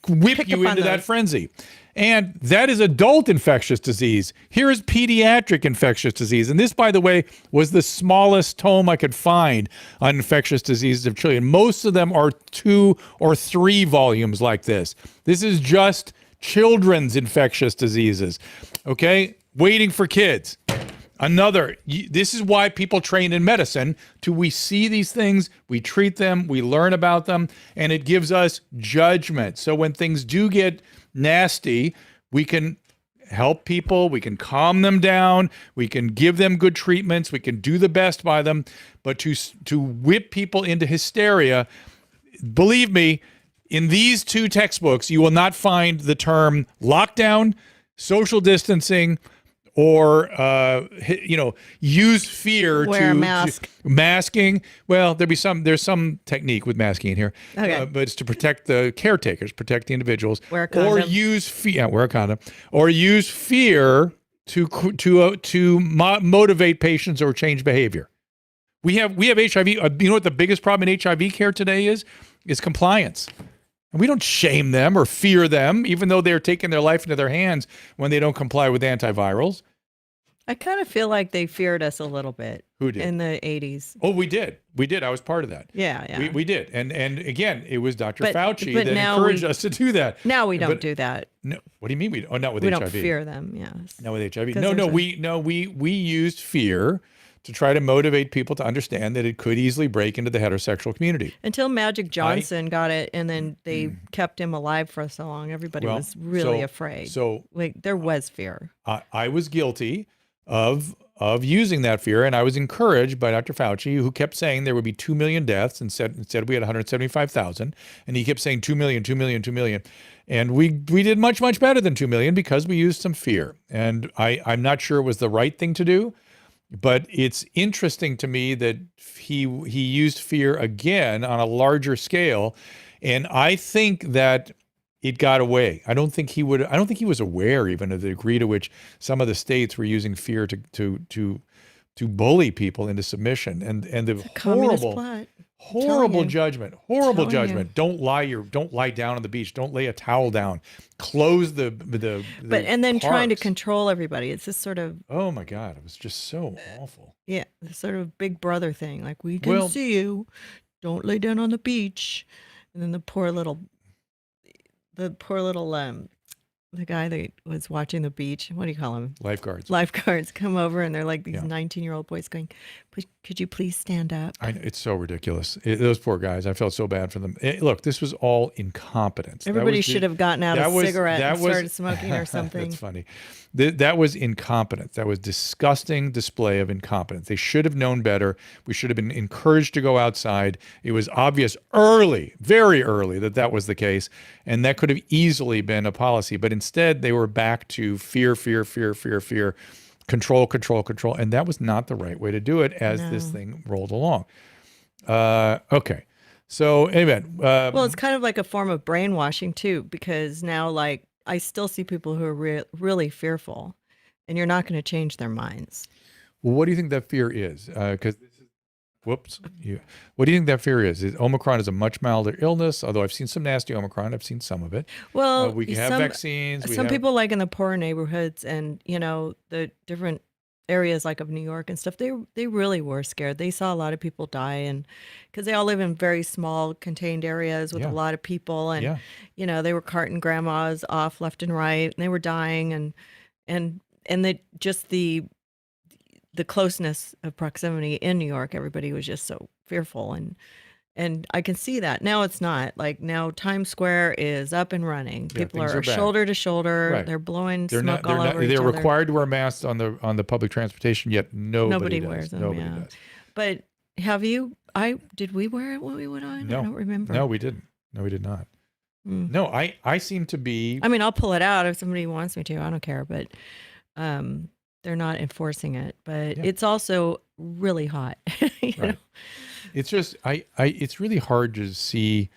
whip you into that frenzy. And that is adult infectious disease. Here is pediatric infectious disease. And this, by the way, was the smallest tome I could find on infectious diseases of children. Most of them are 2 or 3 volumes like this. This is just children's infectious diseases. Okay? Waiting for kids. This is why people train in medicine. We see these things, we treat them, we learn about them, and it gives us judgment. So when things do get nasty, we can help people, we can calm them down, we can give them good treatments, we can do the best by them. But to whip people into hysteria, believe me, in these 2 textbooks, you will not find the term lockdown, social distancing, or use fear wear a mask. Masking. Well, there's some technique with masking in here, okay. But it's to protect the caretakers, protect the individuals, wear a condom. Or use fear. Wear a condom, or use fear to motivate patients or change behavior. We have HIV. You know what the biggest problem in HIV care today is compliance. And we don't shame them or fear them, even though they're taking their life into their hands when they don't comply with antivirals. I kind of feel like they feared us a little bit. Who did? In the 80s. Oh, we did. I was part of that. Yeah. We did. And again, it was Dr. Fauci that encouraged us to do that. Now we don't do that. No. What do you mean? Not with we HIV. We don't fear them, yes. Not with HIV. No, we used fear to try to motivate people to understand that it could easily break into the heterosexual community. Until Magic Johnson got it, and then they kept him alive for so long, everybody was really afraid. So like there was fear. I was guilty of using that fear, and I was encouraged by Dr. Fauci, who kept saying there would be 2 million deaths, and instead we had 175,000, and he kept saying 2 million, 2 million, 2 million. And we did much, much better than 2 million because we used some fear. And I'm not sure it was the right thing to do, but it's interesting to me that he used fear again on a larger scale. And I think that it got away. I don't think he was aware even of the degree to which some of the states were using fear to bully people into submission. And the horrible judgment. Don't lie down on the beach. Don't lay a towel down. Close the and then parks. Trying to control everybody. It's this sort of, oh my God, it was just so awful. Yeah, this sort of big brother thing. Like, we can see you. Don't lay down on the beach. And then the poor little the guy that was watching the beach, what do you call him? Lifeguards come over, and they're like these 19-year-old boys going, could you please stand up? It's so ridiculous. Those poor guys, I felt so bad for them. Look, this was all incompetence. Everybody should have gotten out a cigarette and started smoking or something. That's funny. That was incompetence. That was disgusting display of incompetence. They should have known better. We should have been encouraged to go outside. It was obvious early, very early, that was the case. And that could have easily been a policy. But instead, they were back to fear, control. And that was not the right way to do it as this thing rolled along. Okay. So anyway. Well, it's kind of like a form of brainwashing too, because now, like, I still see people who are really fearful, and you're not going to change their minds. Well, what do you think that fear is? Because what do you think that fear is? Omicron is a much milder illness, although I've seen some nasty Omicron. I've seen some of it. Well, we have vaccines. Some people, like in the poorer neighborhoods and, the different areas like of New York and stuff, they really were scared. They saw a lot of people die, and because they all live in very small contained areas with a lot of people, and they were carting grandmas off left and right, and they were dying, and the closeness of proximity in New York, everybody was just so fearful, and I can see that. Now it's not. Like, now Times Square is up and running. People are shoulder to shoulder. Right. They're blowing smoke all over each other. They're required to wear masks on the public transportation, yet nobody wears them. Nobody does. But did we wear it when we went on? No. I don't remember. No, we didn't. No, we did not. No, I seem to be. I mean, I'll pull it out if somebody wants me to. I don't care, but they're not enforcing it. But it's also really hot. You know? It's just it's really hard to see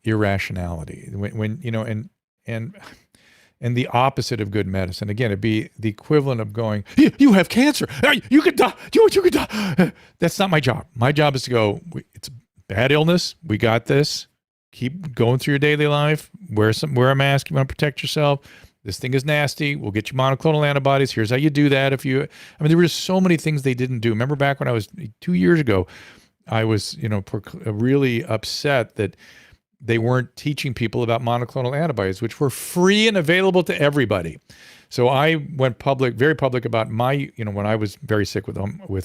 irrationality when and the opposite of good medicine. Again, it'd be the equivalent of going, you have cancer, you could die, you could die. That's not my job. My job is to go, it's a bad illness, we got this, keep going through your daily life, wear a mask, you want to protect yourself. This thing is nasty. We'll get you monoclonal antibodies. Here's how you do that. There were just so many things they didn't do. Remember back when I was 2 years ago, I was, really upset that they weren't teaching people about monoclonal antibodies, which were free and available to everybody. So I went very public about my, when I was very sick with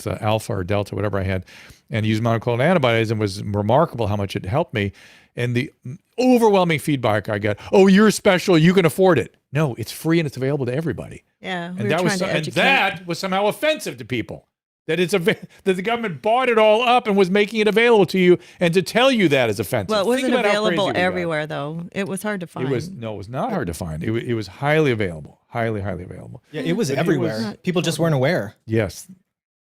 alpha or delta, whatever I had, and used monoclonal antibodies, and was remarkable how much it helped me. And the overwhelming feedback I got, oh, you're special, you can afford it. No, it's free and it's available to everybody. Yeah, and that was somehow offensive to people. That that the government bought it all up and was making it available to you, and to tell you that is offensive. Well, it wasn't available everywhere, though. It was hard to find. It was not hard to find. It was highly available, highly available. Yeah, it was everywhere. People just weren't aware. Yes.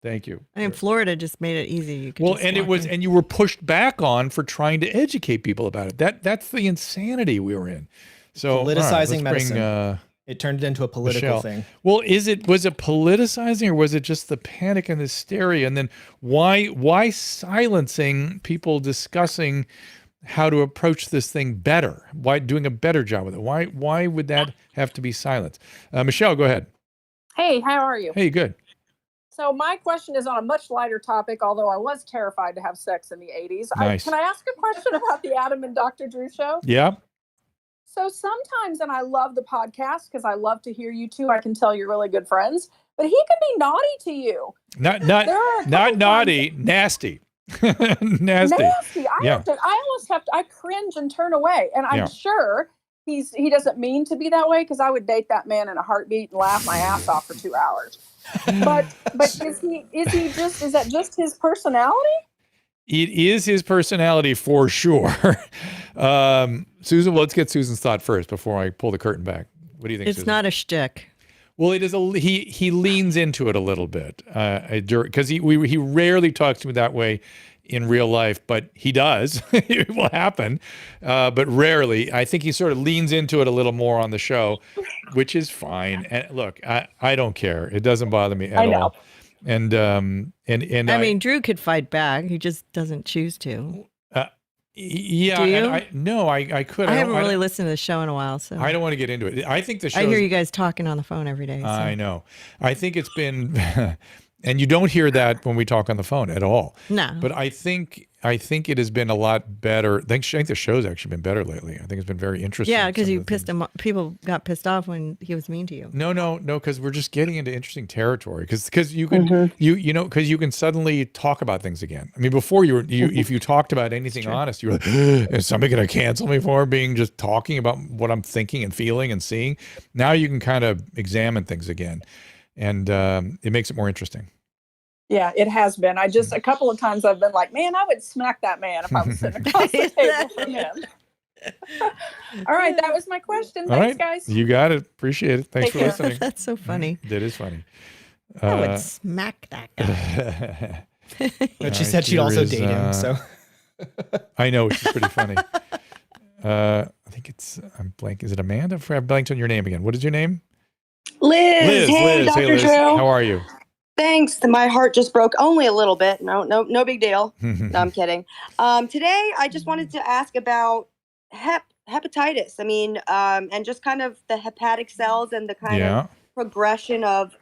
Thank you. I mean, Florida just made it easy. You could and you were pushed back on for trying to educate people about it. That's the insanity we were in. So politicizing medicine. It turned into a political thing. Well, was it politicizing, or was it just the panic and hysteria? And then why silencing people discussing how to approach this thing better? Why doing a better job with it? Why would that have to be silenced? Michelle, go ahead. Hey, how are you? Hey, good. So my question is on a much lighter topic, although I was terrified to have sex in the 80s. Nice. Can I ask a question about the Adam and Dr. Drew show? Yeah. So sometimes, and I love the podcast because I love to hear you two. I can tell you're really good friends, but he can be naughty to you. Not naughty, nasty. Nasty. I almost have to, I cringe and turn away. And I'm sure he doesn't mean to be that way, because I would date that man in a heartbeat and laugh my ass off for 2 hours. But is that just his personality? It is his personality for sure. Susan, let's get Susan's thought first before I pull the curtain back. What do you think, It's Susan? not a shtick. Well, it is he leans into it a little bit, because he rarely talks to me that way in real life, but he does. It will happen, but rarely. I think he sort of leans into it a little more on the show, which is fine. And look, I don't care. It doesn't bother me at all. And I mean, Drew could fight back. He just doesn't choose to. Yeah. Do you? I could. I haven't really listened to the show in a while, so I don't want to get into it. I think the show. I hear you guys talking on the phone every day. So. I know. I think it's been, and you don't hear that when we talk on the phone at all. No. But I think it has been a lot better. I think the show's actually been better lately. I think it's been very interesting. Yeah, because you pissed him. People got pissed off when he was mean to you. No, because we're just getting into interesting territory. Because you can because you can suddenly talk about things again. I mean, before if you talked about anything honest, you were like, is somebody going to cancel me for being just talking about what I'm thinking and feeling and seeing? Now you can kind of examine things again, and it makes it more interesting. Yeah, it has been. A couple of times I've been like, man, I would smack that man if I was sitting across the table from him. All right, that was my question. Thanks, guys. You got it. Appreciate it. Thanks for listening. That's so funny. That is funny. I would smack that guy. But she said she'd also date him, so. I know, which is pretty funny. I think I'm blank. Is it Amanda? I blanked on your name again. What is your name? Liz. Hey, Dr. Hey, Liz. Drew. How are you? Thanks. My heart just broke only a little bit. No big deal. No, I'm kidding. Today, I just wanted to ask about hepatitis. I mean, and just kind of the hepatic cells and the kind of progression of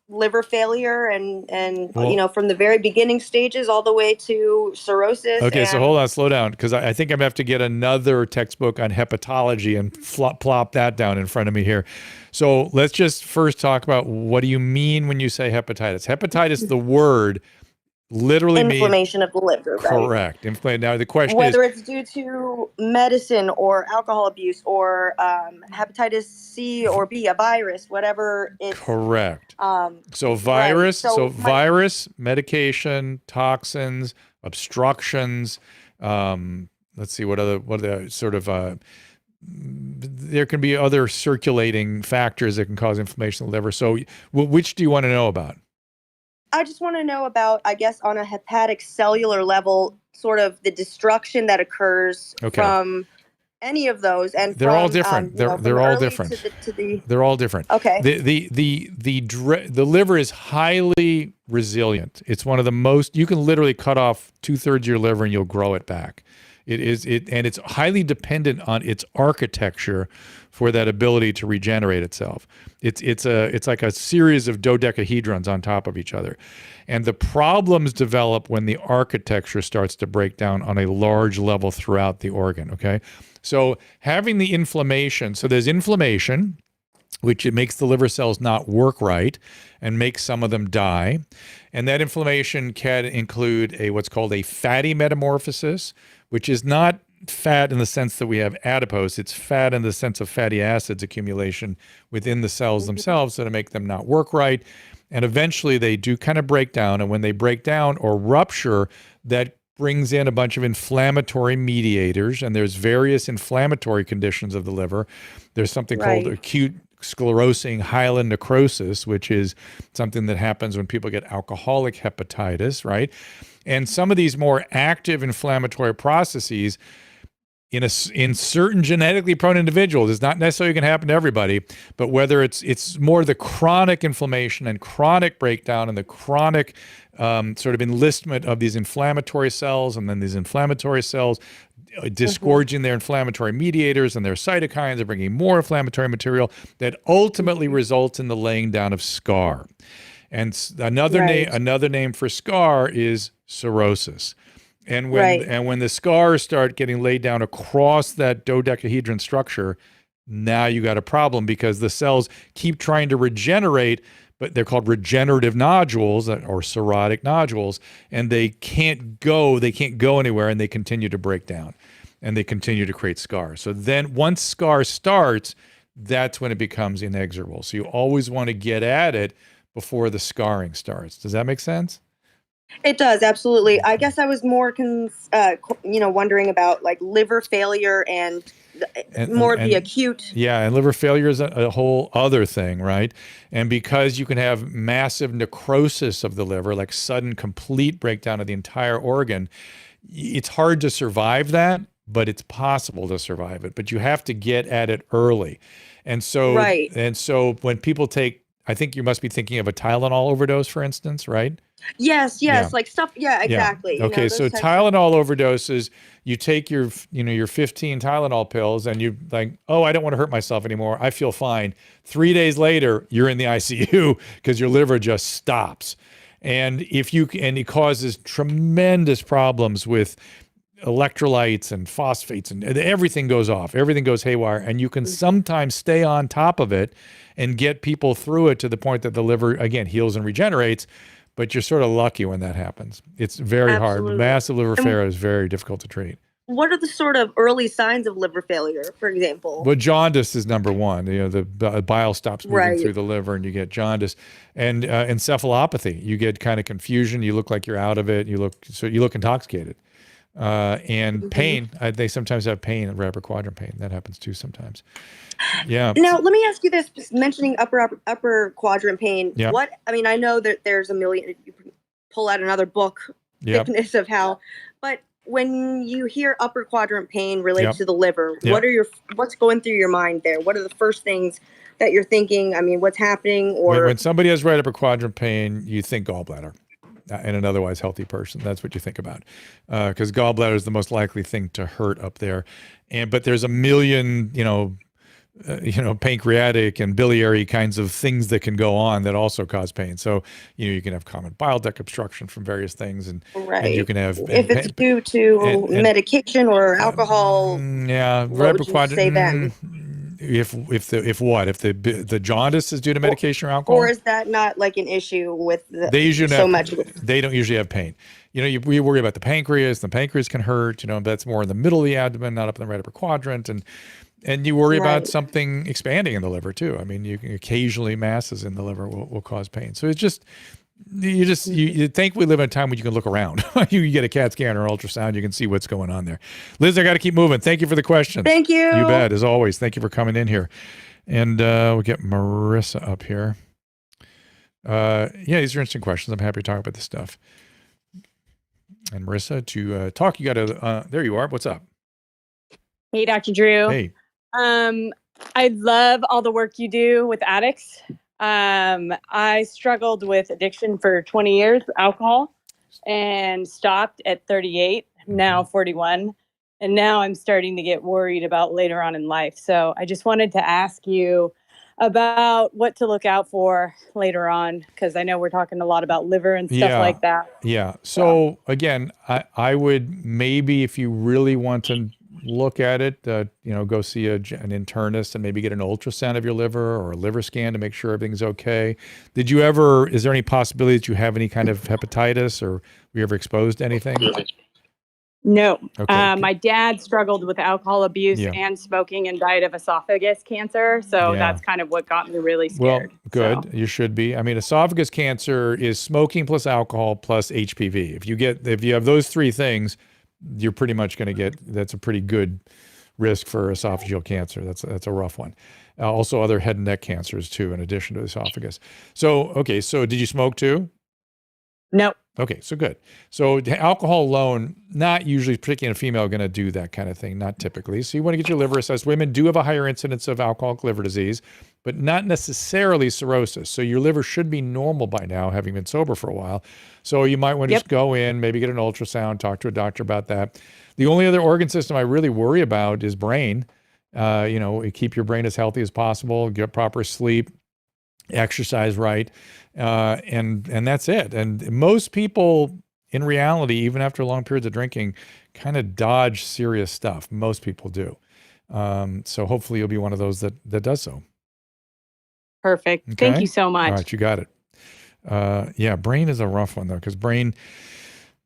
liver failure and from the very beginning stages all the way to cirrhosis. Okay, so hold on, slow down, because I think I'm going to have to get another textbook on hepatology and plop that down in front of me here. So let's just first talk about, what do you mean when you say hepatitis? Hepatitis, the word literally means inflammation of the liver, right? Correct. Now the question whether it's due to medicine or alcohol abuse or hepatitis C or B, a virus, whatever it's correct. So virus, right. Virus, medication, toxins, obstructions. Let's see, what other sort of there can be other circulating factors that can cause inflammation of the liver. So which do you want to know about? I just want to know about, I guess, on a hepatic cellular level, sort of the destruction that occurs from any of those. And they're all different. They're all different. They're all different. Okay. The liver is highly resilient. It's one of the most, you can literally cut off 2/3 of your liver and you'll grow it back. And it's highly dependent on its architecture for that ability to regenerate itself. It's like a series of dodecahedrons on top of each other. And the problems develop when the architecture starts to break down on a large level throughout the organ, okay? So having the inflammation, so there's inflammation, which it makes the liver cells not work right and makes some of them die. And that inflammation can include what's called a fatty metamorphosis, which is not fat in the sense that we have adipose. It's fat in the sense of fatty acids accumulation within the cells themselves, so to make them not work right. And eventually they do kind of break down. And when they break down or rupture, that brings in a bunch of inflammatory mediators. And there's various inflammatory conditions of the liver. There's something called acute sclerosing hyaline necrosis, which is something that happens when people get alcoholic hepatitis, right? And some of these more active inflammatory processes in certain genetically prone individuals, it's not necessarily going to happen to everybody, but whether it's more the chronic inflammation and chronic breakdown and the chronic sort of enlistment of these inflammatory cells, and then these inflammatory cells disgorging their inflammatory mediators and their cytokines and bringing more inflammatory material that ultimately results in the laying down of scar. And another name for scar is cirrhosis. And when the scars start getting laid down across that dodecahedron structure, now you got a problem because the cells keep trying to regenerate, but they're called regenerative nodules or cirrhotic nodules, and they can't go anywhere, and they continue to break down, and they continue to create scars. So then once scar starts, that's when it becomes inexorable. So you always want to get at it before the scarring starts. Does that make sense? It does, absolutely. I guess I was more, wondering about like liver failure and more of the acute. Yeah, and liver failure is a whole other thing, right? And because you can have massive necrosis of the liver, like sudden complete breakdown of the entire organ, it's hard to survive that, but it's possible to survive it. But you have to get at it early. And so, when people take, I think you must be thinking of a Tylenol overdose, for instance, right? Yes, like stuff. Yeah, exactly. Yeah. Okay, so Tylenol overdoses, you take your 15 Tylenol pills and you like, oh, I don't want to hurt myself anymore. I feel fine. 3 days later, you're in the ICU because your liver just stops. And it causes tremendous problems with electrolytes and phosphates, and everything goes off. Everything goes haywire. And you can sometimes stay on top of it and get people through it to the point that the liver, again, heals and regenerates. But you're sort of lucky when that happens. It's very hard. Massive liver failure is very difficult to treat. What are the sort of early signs of liver failure, for example? Well, jaundice is number one. The bile stops moving through the liver and you get jaundice. And encephalopathy. You get kind of confusion. You look like you're out of it. You look intoxicated. And pain. They sometimes have pain, rapid quadrant pain. That happens too sometimes. Yeah. Now, let me ask you this, mentioning upper quadrant pain. Yeah. I know that there's a million, you can pull out another book, thickness of how, but when you hear upper quadrant pain related to the liver, what's going through your mind there? What are the first things that you're thinking? I mean, what's happening? Or when somebody has right upper quadrant pain, you think gallbladder. In an otherwise healthy person, that's what you think about, because gallbladder is the most likely thing to hurt up there, but there's a million, pancreatic and biliary kinds of things that can go on that also cause pain. So you can have common bile duct obstruction from various things, and you can have if it's due to medication or alcohol. Right upper quadrant. Say then? If the jaundice is due to medication or alcohol, or is that not like an issue with they don't usually have pain. We worry about the pancreas. The pancreas can hurt. But that's more in the middle of the abdomen, not up in the right upper quadrant, and you worry about something expanding in the liver too. I mean, occasionally masses in the liver will cause pain. So it's just. You think we live in a time when you can look around. You get a CAT scan or ultrasound, you can see what's going on there. Liz, I got to keep moving. Thank you for the questions. Thank you. You bet, as always. Thank you for coming in here. And we'll get Marissa up here. These are interesting questions. I'm happy to talk about this stuff. And Marissa, to talk, you got to, there you are. What's up? Hey, Dr. Drew. Hey. I love all the work you do with addicts. I struggled with addiction for 20 years, alcohol, and stopped at 38, now 41. And now I'm starting to get worried about later on in life. So I just wanted to ask you about what to look out for later on, because I know we're talking a lot about liver and stuff like that. Yeah. So again, I would maybe, if you really want to look at it, go see an internist and maybe get an ultrasound of your liver or a liver scan to make sure everything's okay. Is there any possibility that you have any kind of hepatitis, or were you ever exposed to anything? No. Okay. My dad struggled with alcohol abuse and smoking and died of esophagus cancer. So that's kind of what got me really scared. Well, good. So. You should be. I mean, esophagus cancer is smoking plus alcohol plus HPV. If you have those three things, you're pretty much going to get, that's a pretty good risk for esophageal cancer. That's a rough one. Also other head and neck cancers too, in addition to esophagus. So did you smoke too? No. Okay, so good. So alcohol alone, not usually, particularly in a female, going to do that kind of thing, not typically. So you want to get your liver assessed. Women do have a higher incidence of alcoholic liver disease, but not necessarily cirrhosis. So your liver should be normal by now, having been sober for a while. So you might want to just go in, maybe get an ultrasound, talk to a doctor about that. The only other organ system I really worry about is brain. Keep your brain as healthy as possible, get proper sleep, exercise right, and that's it. And most people, in reality, even after long periods of drinking, kind of dodge serious stuff. Most people do. So hopefully you'll be one of those that does so. Perfect. Okay? Thank you so much. All right, you got it. Yeah, brain is a rough one though, because brain,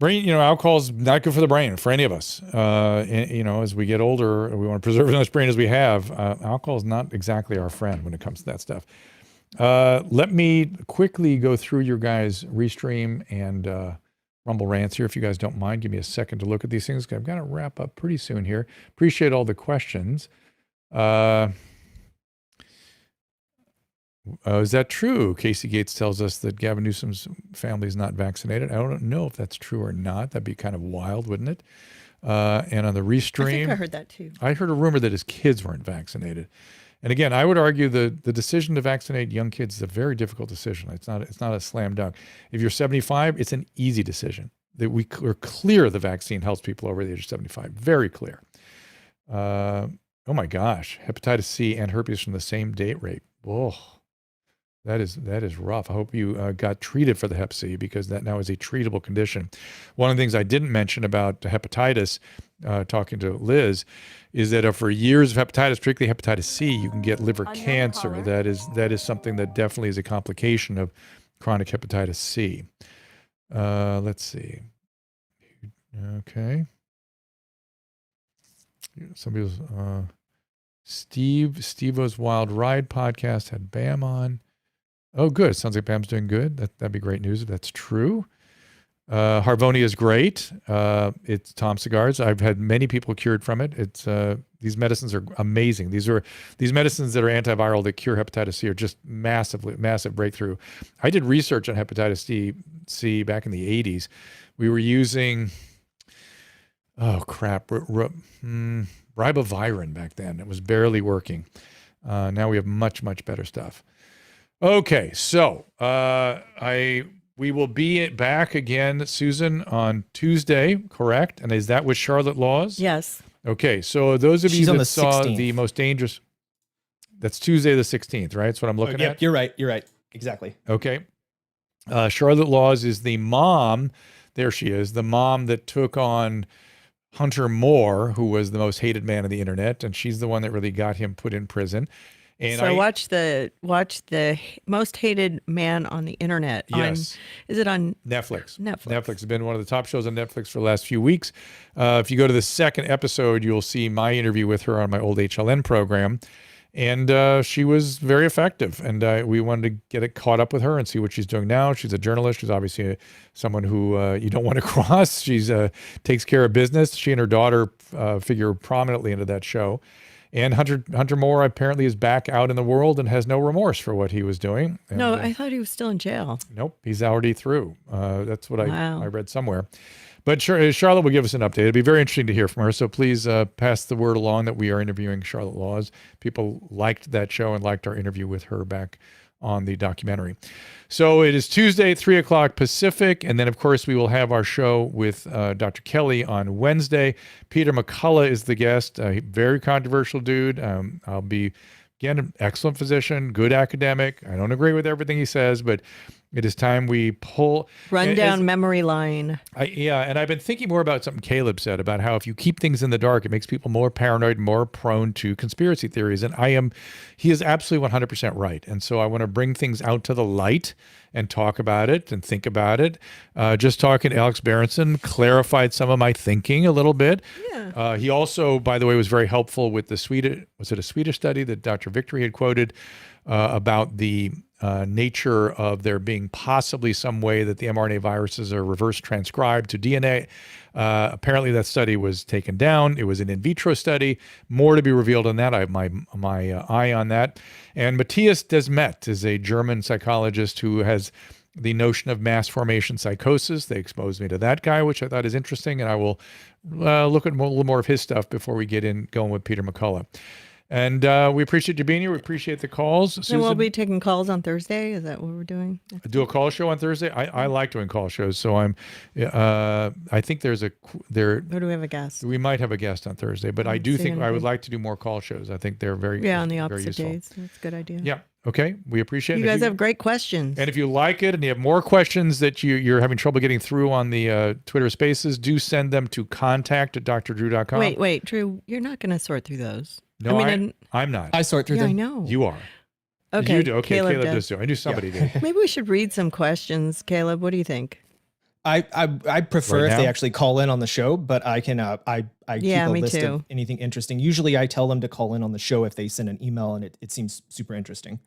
alcohol's not good for the brain for any of us. As we get older, we want to preserve as much brain as we have. Alcohol is not exactly our friend when it comes to that stuff. Let me quickly go through your guys' Restream and Rumble rants here, if you guys don't mind. Give me a second to look at these things. I've got to wrap up pretty soon here. Appreciate all the questions. Is that true? Casey Gates tells us that Gavin Newsom's family is not vaccinated. I don't know if that's true or not. That'd be kind of wild, wouldn't it? And on the Restream, I think I heard that too. I heard a rumor that his kids weren't vaccinated. And again, I would argue the decision to vaccinate young kids is a very difficult decision. It's not a slam dunk. If you're 75, it's an easy decision. That we're clear the vaccine helps people over the age of 75. Very clear. Oh my gosh, hepatitis C and herpes from the same date rape. Whoa. That is rough. I hope you got treated for the hep C, because that now is a treatable condition. One of the things I didn't mention about hepatitis, talking to Liz, is that for years of hepatitis, particularly hepatitis C, you can get liver cancer. That is something that definitely is a complication of chronic hepatitis C. Let's see. Okay. Somebody was Steve-O's Wild Ride podcast had Bam on. Oh, good. Sounds like Bam's doing good. That'd be great news if that's true. Harvonia is great. It's Tom Cigars. I've had many people cured from it. It's these medicines are amazing. These medicines that are antiviral that cure hepatitis C are just massive breakthrough. I did research on hepatitis C back in the 80s. We were using ribavirin back then. It was barely working. Now we have much better stuff. Okay, so we will be back again, Susan, on Tuesday, correct? And is that with Charlotte Laws? Yes. Okay, so those of you She's on that the saw 16th. the most dangerous, that's Tuesday the 16th, right? That's what I'm looking at? You're right. Exactly. Okay. Charlotte Laws is the mom, there she is, the mom that took on Hunter Moore, who was the most hated man on the internet, and she's the one that really got him put in prison. And so watch the most hated man on the internet. Yes. Is it on Netflix? Netflix has been one of the top shows on Netflix for the last few weeks. If you go to the second episode, you'll see my interview with her on my old HLN program. And she was very effective. And we wanted to get it caught up with her and see what she's doing now. She's a journalist. She's obviously someone who you don't want to cross. She's takes care of business. She and her daughter figure prominently into that show. And Hunter Moore apparently is back out in the world and has no remorse for what he was doing. And, no, I thought he was still in jail. Nope, he's already through. That's what I read somewhere. But Charlotte will give us an update. It'd be very interesting to hear from her. So please pass the word along that we are interviewing Charlotte Laws. People liked that show and liked our interview with her back on the documentary. So it is Tuesday, 3 o'clock Pacific. And then, of course, we will have our show with Dr. Kelly on Wednesday. Peter McCullough is the guest. Very controversial dude. I'll be, again, an excellent physician, good academic. I don't agree with everything he says, but it is time we run down memory line. And I've been thinking more about something Caleb said about how if you keep things in the dark, it makes people more paranoid, more prone to conspiracy theories. And he is absolutely 100% right. And so I want to bring things out to the light and talk about it and think about it. Just talking to Alex Berenson clarified some of my thinking a little bit. Yeah. He also, by the way, was very helpful with the Swedish study that Dr. Victory had quoted about the nature of there being possibly some way that the mRNA viruses are reverse transcribed to DNA. Apparently that study was taken down. It was an in vitro study. More to be revealed on that. I have my eye on that. And Matthias Desmet is a German psychologist who has the notion of mass formation psychosis. They exposed me to that guy, which I thought is interesting. And I will look at a little more of his stuff before we get going with Peter McCullough. And we appreciate you being here. We appreciate the calls. Susan, and we'll be taking calls on Thursday. Is that what we're doing? Do a call show on Thursday. I like doing call shows, so I think Or do we have a guest? We might have a guest on Thursday, but I do think I would like to do more call shows. I think they're very on the opposite days. That's a good idea. Yeah. Okay, we appreciate it. You guys have great questions. And if you like it and you have more questions that you're having trouble getting through on the Twitter Spaces, do send them to contact@drdrew.com. Wait, Drew, you're not going to sort through those. No, I'm not. I sort through them. I know. You are. Okay, You do. Okay, Caleb does. does too. I knew somebody did. Maybe we should read some questions. Caleb, what do you think? I prefer Right if they now? actually call in on the show, but I can I keep a me list too. of anything interesting. Usually I tell them to call in on the show if they send an email and it seems super interesting.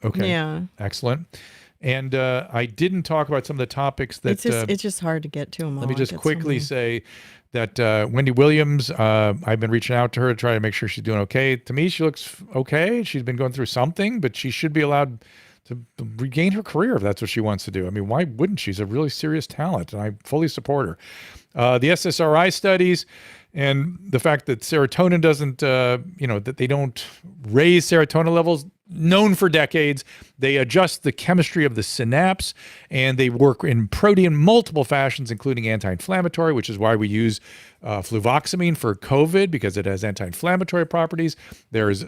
Okay. Yeah. Excellent. And I didn't talk about some of the topics that It's just hard to get to them all. let me I just get so quickly many. say that Wendy Williams, I've been reaching out to her to try to make sure she's doing okay. To me, she looks okay. She's been going through something, but she should be allowed to regain her career if that's what she wants to do. I mean, why wouldn't she? She's a really serious talent, and I fully support her. The SSRI studies and the fact that serotonin doesn't, that they don't raise serotonin levels, known for decades. They adjust the chemistry of the synapse, and they work in protein multiple fashions, including anti-inflammatory, which is why we use fluvoxamine for COVID, because it has anti-inflammatory properties. There's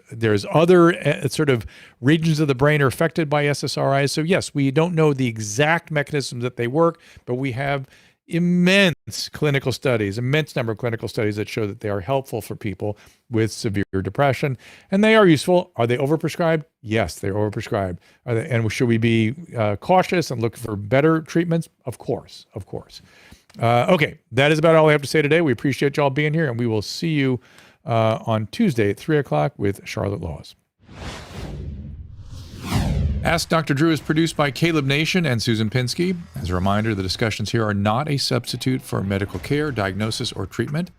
other sort of regions of the brain are affected by SSRIs. So yes, we don't know the exact mechanisms that they work, but we have immense number of clinical studies that show that they are helpful for people with severe depression, and they are useful. Are they overprescribed? Yes, they're overprescribed. And should we be cautious and look for better treatments? Of course. Okay, that is about all I have to say today. We appreciate y'all being here, and we will see you on Tuesday at 3:00 with Charlotte Laws. Ask Dr. Drew is produced by Caleb Nation and Susan Pinsky. As a reminder, the discussions here are not a substitute for medical care, diagnosis, or treatment.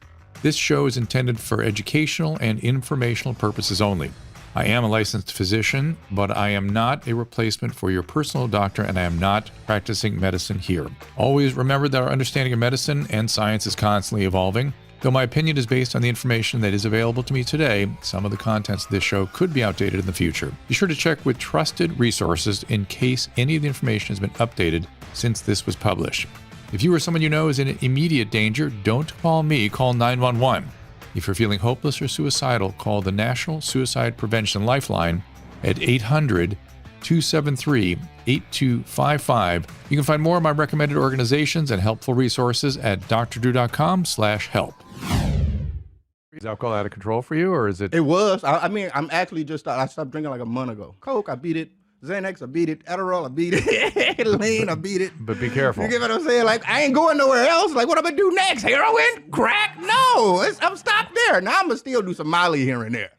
This show is intended for educational and informational purposes only. I am a licensed physician, but I am not a replacement for your personal doctor, and I am not practicing medicine here. Always remember that our understanding of medicine and science is constantly evolving. Though my opinion is based on the information that is available to me today, some of the contents of this show could be outdated in the future. Be sure to check with trusted resources in case any of the information has been updated since this was published. If you or someone you know is in immediate danger, don't call me, call 911. If you're feeling hopeless or suicidal, call the National Suicide Prevention Lifeline at 800-273-8255. You can find more of my recommended organizations and helpful resources at drdrew.com/help. Is alcohol out of control for you, or is it? It was. I mean, I'm actually I stopped drinking like a month ago. Coke, I beat it. Xanax, I beat it. Adderall, I beat it. Lean, I beat it. But be careful. You get what I'm saying? Like, I ain't going nowhere else. Like, what am I gonna do next? Heroin? Crack? No. I'm stopped there. Now I'm gonna still do some Molly here and there.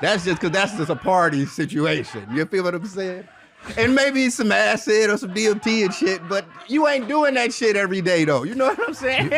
That's just because that's just a party situation. You feel what I'm saying? And maybe some acid or some DMT and shit, but you ain't doing that shit every day, though. You know what I'm saying?